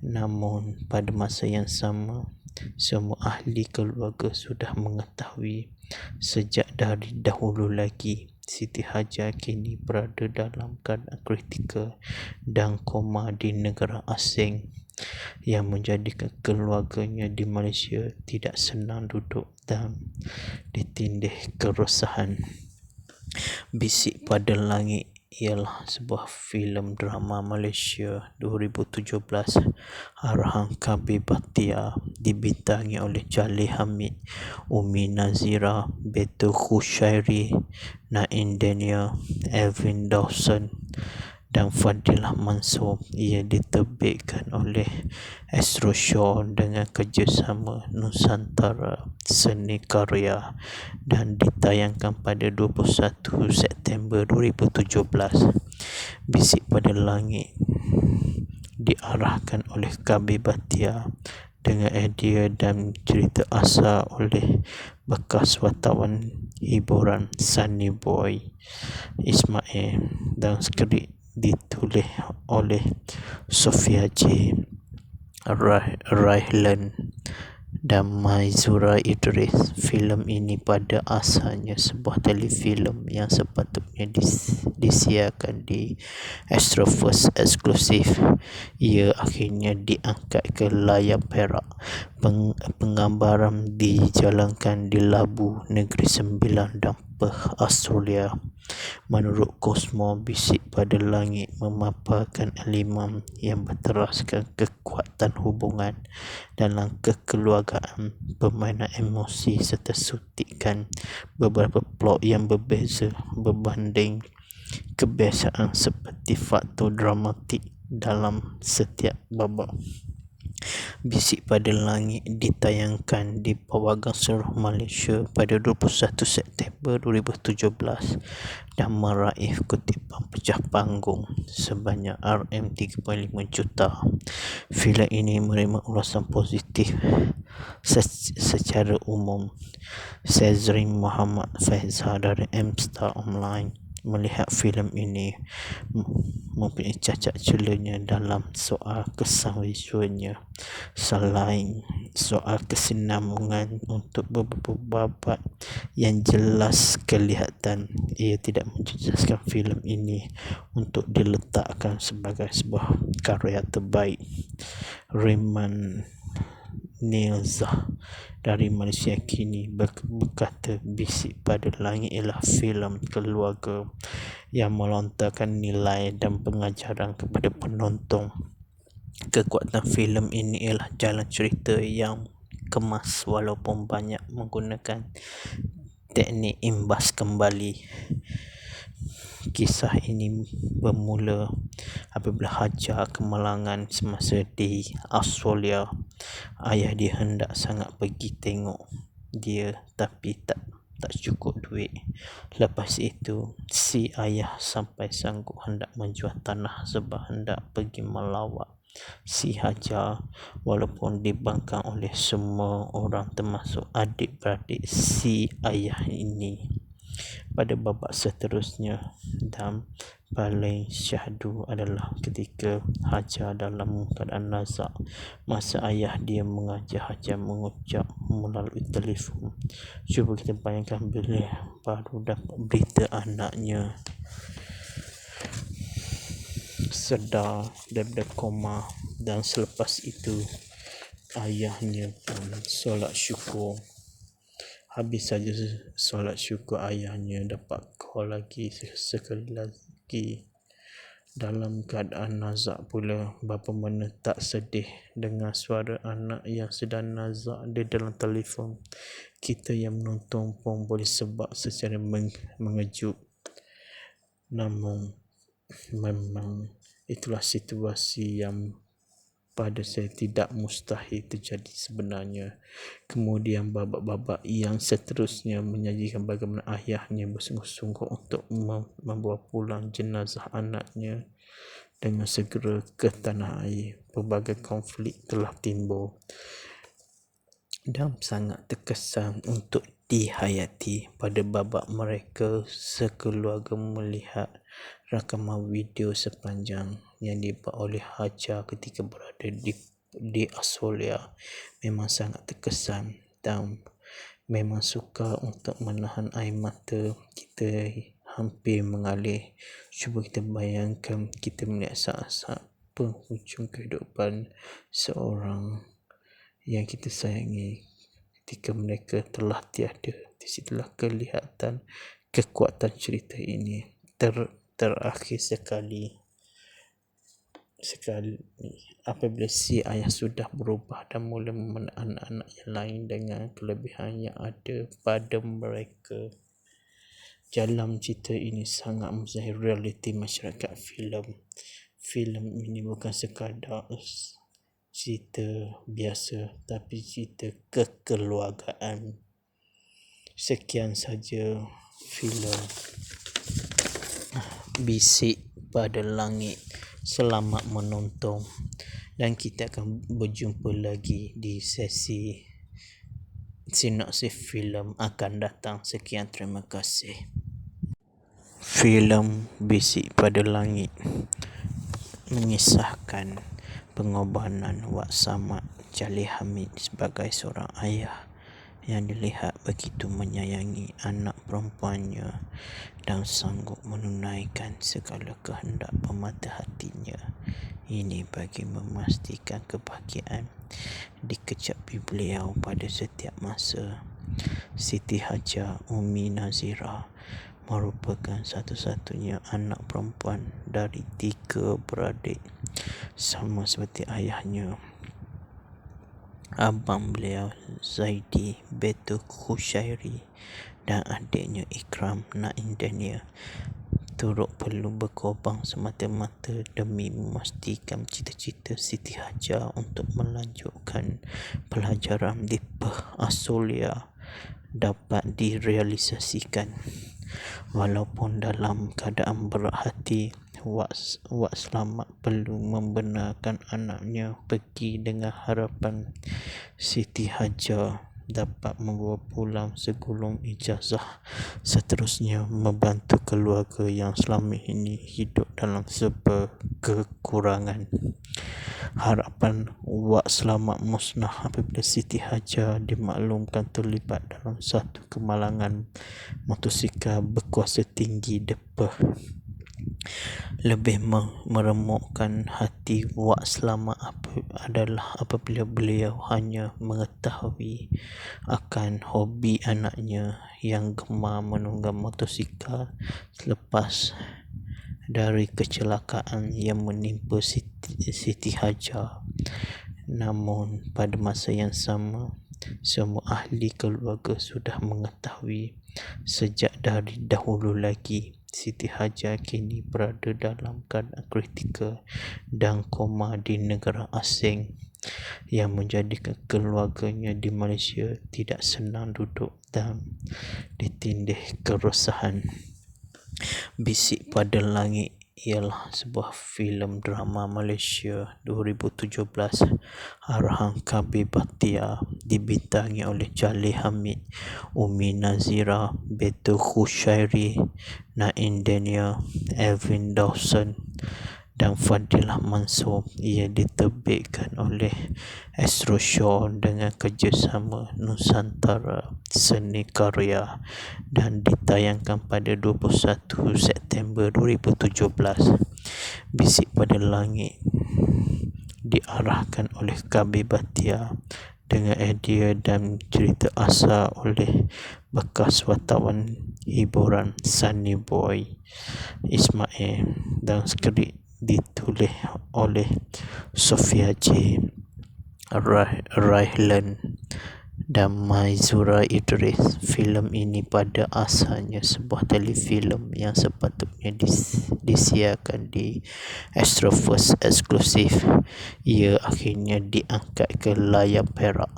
Namun pada masa yang sama, semua ahli keluarga sudah mengetahui sejak dari dahulu lagi Siti Hajar kini berada dalam keadaan kritikal dan koma di negara asing, yang menjadikan keluarganya di Malaysia tidak senang duduk dan ditindih keresahan. Bisik pada Langit ialah sebuah filem drama Malaysia 2017 arahan Kabir Bhatiar, dibintangi oleh Jalil Hamid, Umi Nazira, Betul Khusyairi, Naim Daniel, Elvin Dawson dan Fadilah Mansur. Ia diterbitkan oleh Astro Shaw dengan kerjasama Nusantara Seni Karya dan ditayangkan pada 21 September 2017. Bisik pada Langit diarahkan oleh Kabir Bhatiar dengan idea dan cerita asal oleh bekas wartawan hiburan Sunny Boy Ismail dan skrip ditulis oleh Sofia J. Raylan dan Maizura Idris. Filem ini pada asalnya sebuah telefilm yang sepatutnya disiarkan di Astrofirst eksklusif. Ia akhirnya diangkat ke layar perak. Penggambaran dijalankan di Labu, Negeri Sembilan dan Perth, Australia. Menurut Cosmo, Bisik pada Langit memaparkan elemen yang berteraskan kekuatan hubungan dalam kekeluargaan, permainan emosi serta suntikan beberapa plot yang berbeza berbanding kebiasaan seperti faktor dramatik dalam setiap babak. Bisik pada Langit ditayangkan di Pawagam seluruh Malaysia pada 21 September 2017 dan meraih kutipan pecah panggung sebanyak RM3.5 juta. Filem ini menerima ulasan positif secara umum. Sezrin Muhammad Faizal dari M-Star Online melihat filem ini mempunyai cacat celanya dalam soal kesan visualnya. Selain soal kesinambungan untuk beberapa babak yang jelas kelihatan, ia tidak menjejaskan filem ini untuk diletakkan sebagai sebuah karya terbaik. Raymond Nilzah dari Malaysia kini berkata, Bisik pada Langit ialah filem keluarga yang melontarkan nilai dan pengajaran kepada penonton. Kekuatan filem ini ialah jalan cerita yang kemas walaupun banyak menggunakan teknik imbas kembali. Kisah ini bermula apabila Hajar kemalangan semasa di Australia. Ayah dia hendak sangat pergi tengok dia tapi tak cukup duit. Lepas itu si ayah sampai sanggup hendak menjual tanah sebab hendak pergi melawat si Hajar, walaupun dibangkang oleh semua orang termasuk adik-beradik si ayah ini. Pada babak seterusnya dan paling syahdu adalah ketika Hajar dalam keadaan nazak masa ayah dia mengajar Hajar mengucap melalui telefon. Cuba kita bayangkan bila baru dapat berita anaknya sedar daripada koma, dan selepas itu ayahnya pun solat syukur. Habis saja solat syukur, ayahnya dapat call lagi sekali lagi dalam keadaan nazak pula. Bapa mana tak sedih dengan suara anak yang sedang nazak di dalam telefon. Kita yang menonton pun boleh sebab secara mengejut. Namun memang itulah situasi yang pada saya tidak mustahil terjadi sebenarnya. Kemudian babak-babak yang seterusnya menyajikan bagaimana ayahnya bersungguh-sungguh untuk membawa pulang jenazah anaknya dengan segera ke tanah air. Pelbagai konflik telah timbul dan sangat terkesan untuk dihayati. Pada babak mereka sekeluarga melihat rakaman video sepanjang yang dibuat oleh Hajar ketika berada di Australia, memang sangat terkesan dan memang sukar untuk menahan air mata kita hampir mengalir. Cuba kita bayangkan kita melihat saat-saat penghujung kehidupan seorang yang kita sayangi ketika mereka telah tiada. Di situlah kelihatan kekuatan cerita ini. Terakhir sekali apabila si ayah sudah berubah dan mula memeluk anak-anak yang lain dengan kelebihan yang ada pada mereka. Dalam cerita ini sangat menzahir realiti masyarakat filem ini bukan sekadar cerita biasa tapi cerita kekeluargaan. Sekian saja filem Bisik pada Langit. Selamat menonton dan kita akan berjumpa lagi di sesi sinopsis filem akan datang. Sekian, terima kasih. Filem Bisik pada Langit mengisahkan pengorbanan Wak Samad Jalil Hamid sebagai seorang ayah yang dilihat begitu menyayangi anak perempuannya dan sanggup menunaikan segala kehendak pemata hatinya. Ini bagi memastikan kebahagiaan dikecapi beliau pada setiap masa. Siti Hajar Umi Nazira merupakan satu-satunya anak perempuan dari 3 beradik, sama seperti ayahnya. Abang beliau Zaidi Betul Khushairi dan adiknya Ikram Naim Daniel turut perlu berkorban semata-mata demi memastikan cita-cita Siti Hajar untuk melanjutkan pelajaran di Perth, Australia dapat direalisasikan. Walaupun dalam keadaan berat hati, Wak Selamat perlu membenarkan anaknya pergi dengan harapan Siti Hajar dapat membawa pulang segulung ijazah, seterusnya membantu keluarga yang selama ini hidup dalam serba kekurangan. Harapan wak selamat musnah apabila Siti Hajar dimaklumkan terlibat dalam satu kemalangan motosikal berkuasa tinggi depa. Lebih meremukkan hati wak selamat adalah apabila beliau hanya mengetahui akan hobi anaknya yang gemar menunggang motosikal selepas dari kecelakaan yang menimpa Siti Hajar. Namun pada masa yang sama, semua ahli keluarga sudah mengetahui sejak dari dahulu lagi Siti Hajar kini berada dalam keadaan kritikal dan koma di negara asing, yang menjadikan keluarganya di Malaysia tidak senang duduk dan ditindih keresahan. Bisik pada Langit ialah sebuah filem drama Malaysia 2017 arahan Kabir Bhatia, dibintangi oleh Jalil Hamid, Umi Nazira, Beto Khushairi, Naim Daniel, Elvin Dawson dan Fadilah Mansur. Ia diterbitkan oleh Astro Shaw dengan kerjasama Nusantara Seni Karya dan ditayangkan pada 21 September 2017. Bisik pada Langit diarahkan oleh Kabir Bhatia dengan idea dan cerita asal oleh bekas wartawan hiburan Sunny Boy Ismail dan skrip ditulis oleh Sofia J. Raylan dan Maizura Idris. Filem ini pada asalnya sebuah telefilm yang sepatutnya disiarkan di Astrofirst eksklusif. Ia akhirnya diangkat ke layar perak.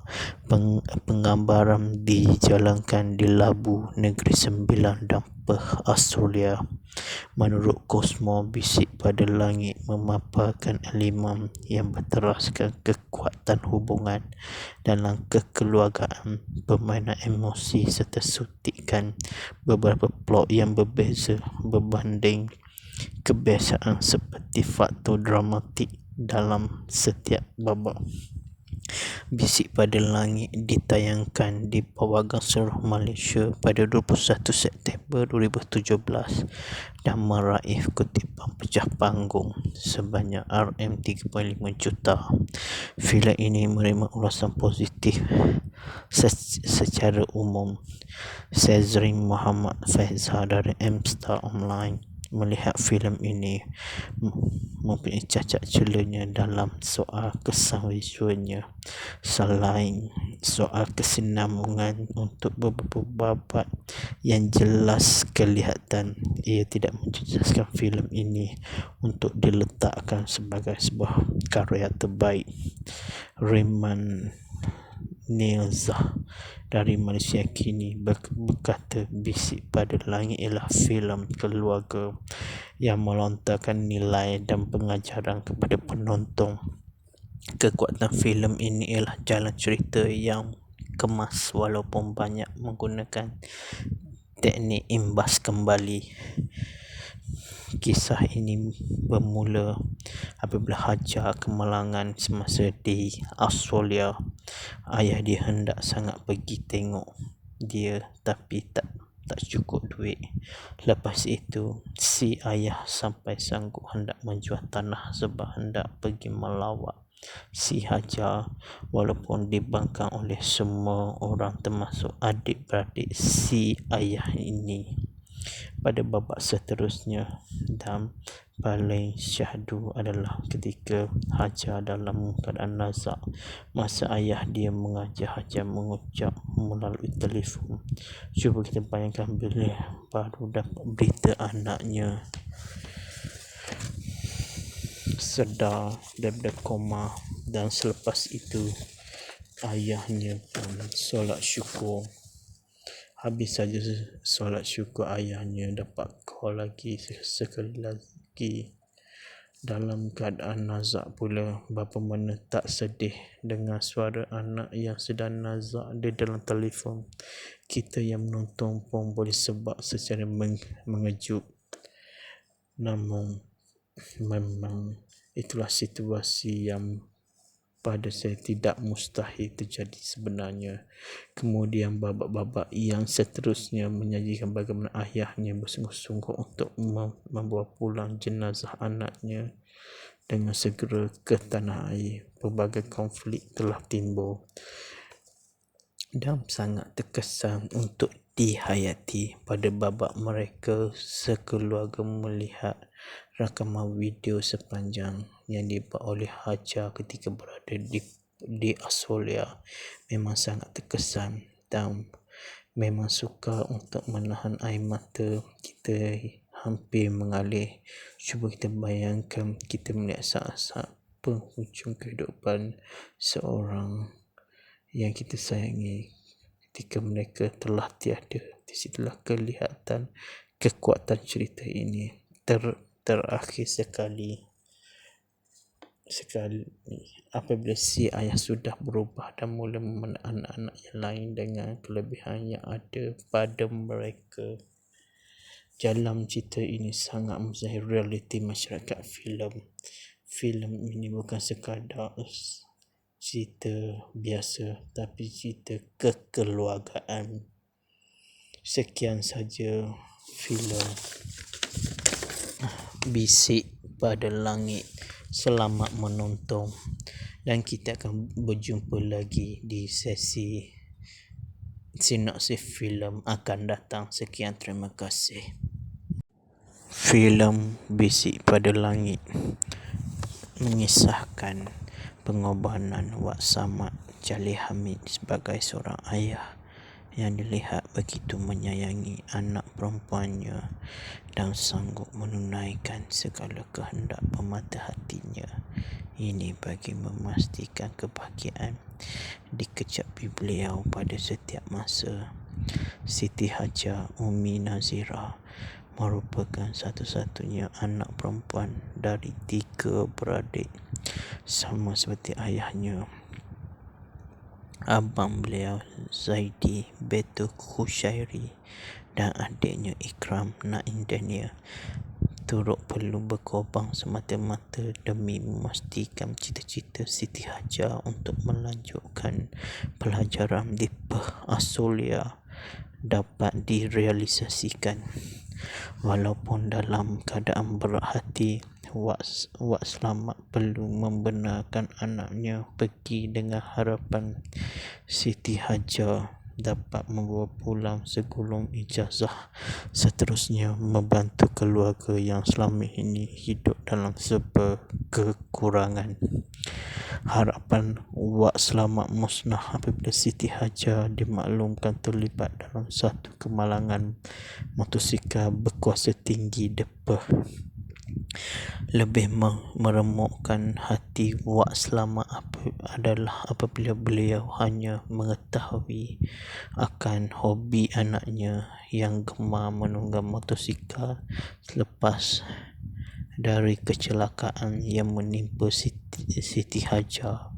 Penggambaran dijalankan di Labu, Negeri Sembilan dan Perth, Australia. Menurut Cosmo, Bisik pada Langit memaparkan elemen yang berteraskan kekuatan hubungan dalam kekeluargaan, permainan emosi serta suntikan beberapa plot yang berbeza berbanding kebiasaan seperti faktor dramatik dalam setiap babak. Bisik pada Langit ditayangkan di Pawagam seluruh Malaysia pada 21 September 2017 dan meraih kutipan pecah panggung sebanyak RM3.5 juta. Filem ini menerima ulasan positif secara umum. Sezrin Muhammad Faizal dari M-Star Online melihat filem ini mempunyai cacat celanya dalam soal kesan visualnya. Selain soal kesinambungan untuk beberapa babat yang jelas kelihatan, ia tidak menjejaskan filem ini untuk diletakkan sebagai sebuah karya terbaik. Riman Nilzah dari Malaysia kini berkata Bisik pada Langit ialah filem keluarga yang melontarkan nilai dan pengajaran kepada penonton. Kekuatan filem ini ialah jalan cerita yang kemas walaupun banyak menggunakan teknik imbas kembali. Kisah ini bermula apabila Hajar kemalangan semasa di Australia. Ayah dia hendak sangat pergi tengok dia tapi tak cukup duit. Lepas itu si ayah sampai sanggup hendak menjual tanah sebab hendak pergi melawat si Hajar, walaupun dibangkang oleh semua orang termasuk adik-beradik si ayah ini. Pada babak seterusnya dan paling syahdu adalah ketika Hajar dalam keadaan nazak masa ayah dia mengajar Hajar mengucap melalui telefon. Cuba kita bayangkan bila baru dapat berita anaknya sedar daripada koma, dan selepas itu ayahnya pun solat syukur. Habis saja solat syukur, ayahnya dapat call lagi sekali lagi Dalam keadaan nazak pula, bapa mana tak sedih dengan suara anak yang sedang nazak di dalam telefon. Kita yang menonton pun boleh sebab secara mengejut. Namun memang itulah situasi yang pada saya tidak mustahil terjadi sebenarnya. Kemudian babak-babak yang seterusnya menyajikan bagaimana ayahnya bersungguh-sungguh untuk membawa pulang jenazah anaknya dengan segera ke tanah air. Pelbagai konflik telah timbul dan sangat terkesan untuk dihayati pada babak mereka sekeluarga melihat rakaman video sepanjang yang dibuat oleh Hajar ketika berada di Australia. Memang sangat terkesan dan memang sukar untuk menahan air mata kita hampir mengalir. Cuba kita bayangkan kita melihat saat-saat penghujung kehidupan seorang yang kita sayangi ketika mereka telah tiada. Di situlah kelihatan kekuatan cerita ini. Terakhir sekali apabila si ayah sudah berubah dan mula memandang anak-anak yang lain dengan kelebihan yang ada pada mereka. Dalam cerita ini sangat menzahir realiti masyarakat filem ini bukan sekadar cerita biasa tapi cerita kekeluargaan. Sekian saja filem Bisik pada Langit. Selamat menonton dan kita akan berjumpa lagi di sesi sinopsis filem akan datang. Sekian, terima kasih. Filem Bisik pada Langit mengisahkan pengorbanan Wak Samad Jalil Hamid sebagai seorang ayah yang dilihat begitu menyayangi anak perempuannya dan sanggup menunaikan segala kehendak pemata hatinya. Ini bagi memastikan kebahagiaan dikecapi beliau pada setiap masa. Siti Hajar Umi Nazira merupakan satu-satunya anak perempuan dari 3 beradik, sama seperti ayahnya. Abang beliau Zaidi Betul Khushairi dan adiknya Ikram Naim Daniel turut perlu berkorban semata-mata demi memastikan cita-cita Siti Hajar untuk melanjutkan pelajaran di Perth, Australia dapat direalisasikan. Walaupun dalam keadaan berat hati, Wak Selamat perlu membenarkan anaknya pergi dengan harapan Siti Hajar dapat membawa pulang segulung ijazah, seterusnya membantu keluarga yang selama ini hidup dalam serba kekurangan. Harapan Wak Selamat musnah apabila Siti Hajar dimaklumkan terlibat dalam satu kemalangan motosikal berkuasa tinggi di Perth. Lebih meremukkan hati Wak Selamat adalah apabila beliau hanya mengetahui akan hobi anaknya yang gemar menunggang motosikal selepas dari kecelakaan yang menimpa Siti Hajar.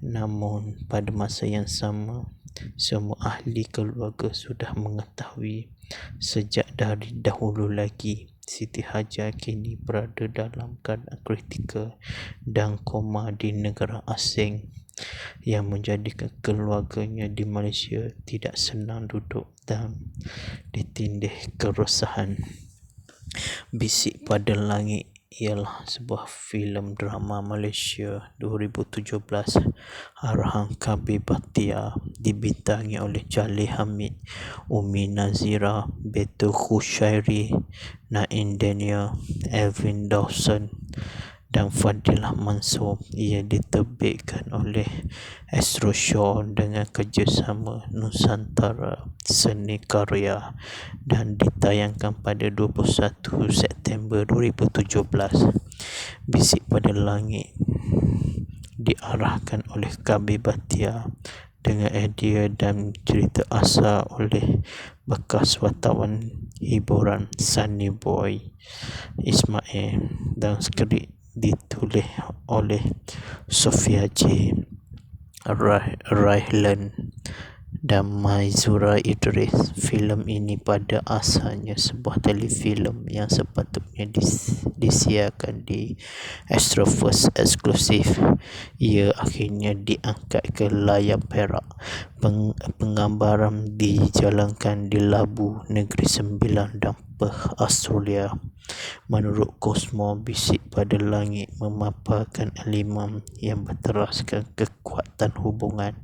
Namun pada masa yang sama, semua ahli keluarga sudah mengetahui sejak dari dahulu lagi Siti Hajar kini berada dalam keadaan kritikal dan koma di negara asing, yang menjadikan keluarganya di Malaysia tidak senang duduk dan ditindih keresahan. Bisik pada Langit ialah sebuah filem drama Malaysia 2017 arahan Kabir Bhatiar, dibintangi oleh Jalil Hamid, Umi Nazira, Betul Khushairi, Naim Daniel, Elvin Dawson dan Fadilah Mansur. Ia diterbitkan oleh Astro Shaw dengan kerjasama Nusantara Seni Karya dan ditayangkan pada 21 September 2017. Bisik pada Langit diarahkan oleh Kabir Bhatiar dengan idea dan cerita asal oleh bekas wartawan hiburan Sunny Boy Ismail dan skrip ditulis oleh Sophia J. Rylan dan Maizura Idris. Filem ini pada asalnya sebuah telefilm yang sepatutnya disiarkan di Astroverse eksklusif. Ia akhirnya diangkat ke layar perak. Penggambaran dijalankan di Labu, Negeri Sembilan dan Perth, Australia. Menurut Cosmo, Bisik pada Langit memaparkan elemen yang berteraskan kekuatan hubungan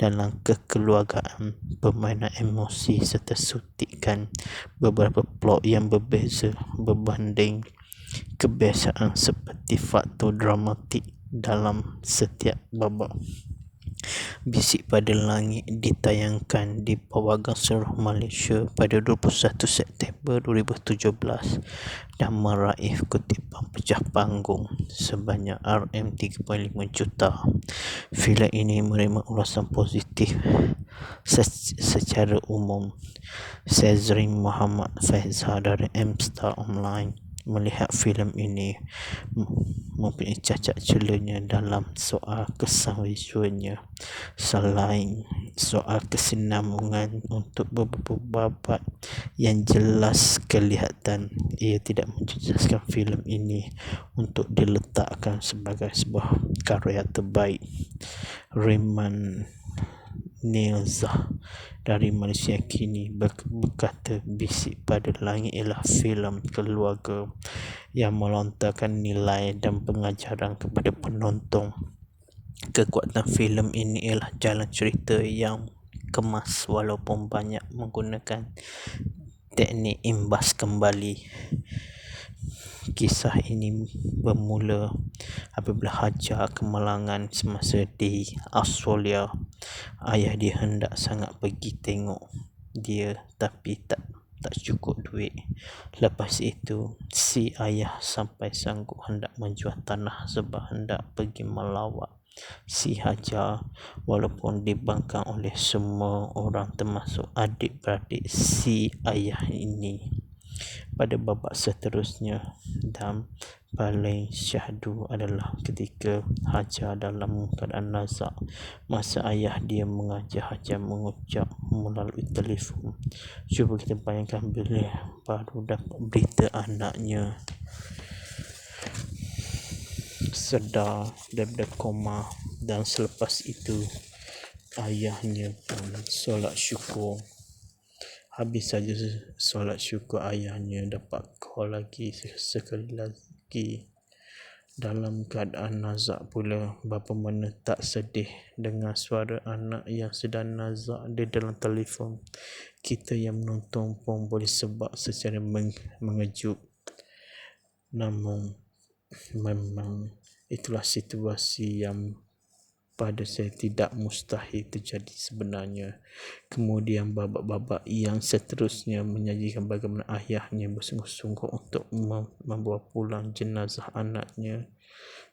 dalam kekeluargaan, permainan emosi serta suntikan beberapa plot yang berbeza berbanding kebiasaan seperti faktor dramatik dalam setiap babak. Bisik pada Langit ditayangkan di Pawagam seluruh Malaysia pada 21 September 2017 dan meraih kutipan pecah panggung sebanyak RM3.5 juta. Filem ini menerima ulasan positif secara umum. Sezrin Muhammad Faizal dari M-Star Online melihat filem ini mempunyai cacat celanya dalam soal kesan visualnya. Selain soal kesinambungan untuk beberapa babak yang jelas kelihatan, ia tidak menjejaskan filem ini untuk diletakkan sebagai sebuah karya terbaik. Reman Nilzah dari Malaysia kini berkata Bisik pada Langit ialah filem keluarga yang melontarkan nilai dan pengajaran kepada penonton. Kekuatan filem ini ialah jalan cerita yang kemas walaupun banyak menggunakan teknik imbas kembali. Kisah ini bermula apabila Hajar kemalangan semasa di Australia. Ayah dia hendak sangat pergi tengok dia tapi tak cukup duit. Lepas itu si ayah sampai sanggup hendak menjual tanah sebab hendak pergi melawat si Hajar, walaupun dibangkang oleh semua orang termasuk adik-beradik si ayah ini. Pada babak seterusnya dan paling syahdu adalah ketika Hajar dalam keadaan nazak masa ayah dia mengajar Hajar mengucap melalui telefon. Cuba kita bayangkan bila baru dapat berita anaknya sedar daripada koma, dan selepas itu ayahnya pun solat syukur. Habis saja solat syukur, ayahnya dapat call lagi sekali lagi dalam keadaan nazak pula. Bapa mana tak sedih dengan suara anak yang sedang nazak di dalam telefon. Kita yang menonton pun boleh sebab secara mengejut. Namun memang itulah situasi yang pada saya tidak mustahil terjadi sebenarnya. Kemudian babak-babak yang seterusnya menyajikan bagaimana ayahnya bersungguh-sungguh untuk membawa pulang jenazah anaknya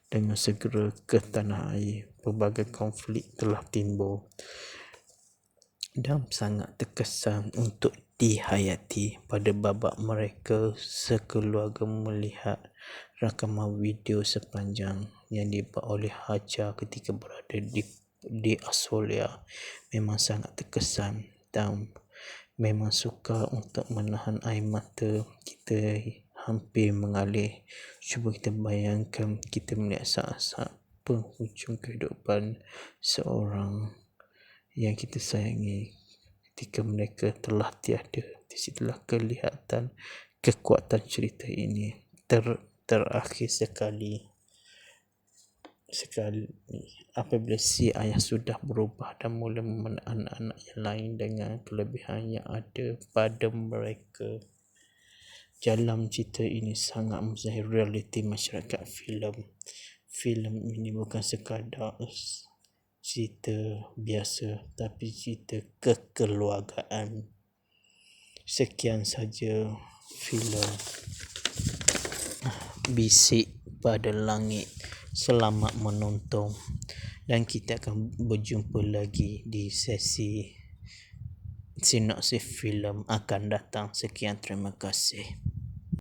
dengan segera ke tanah air. Pelbagai konflik telah timbul dan sangat terkesan untuk dihayati. Pada babak mereka sekeluarga melihat rakaman video sepanjang yang dibuat oleh Hajar ketika berada di Australia, memang sangat terkesan dan memang sukar untuk menahan air mata kita hampir mengalir. Cuba kita bayangkan kita melihat saat-saat penghujung kehidupan seorang yang kita sayangi ketika mereka telah tiada. Di situlah kelihatan kekuatan cerita ini. Terakhir sekali apabila si ayah sudah berubah dan mula memeluk anak-anak yang lain dengan kelebihan yang ada pada mereka. Dalam cerita ini sangat menzahir realiti masyarakat filem ini bukan sekadar cerita biasa tapi cerita kekeluargaan. Sekian saja filem Bisik pada Langit. Selamat menonton dan kita akan berjumpa lagi di sesi sinopsis filem akan datang. Sekian, terima kasih.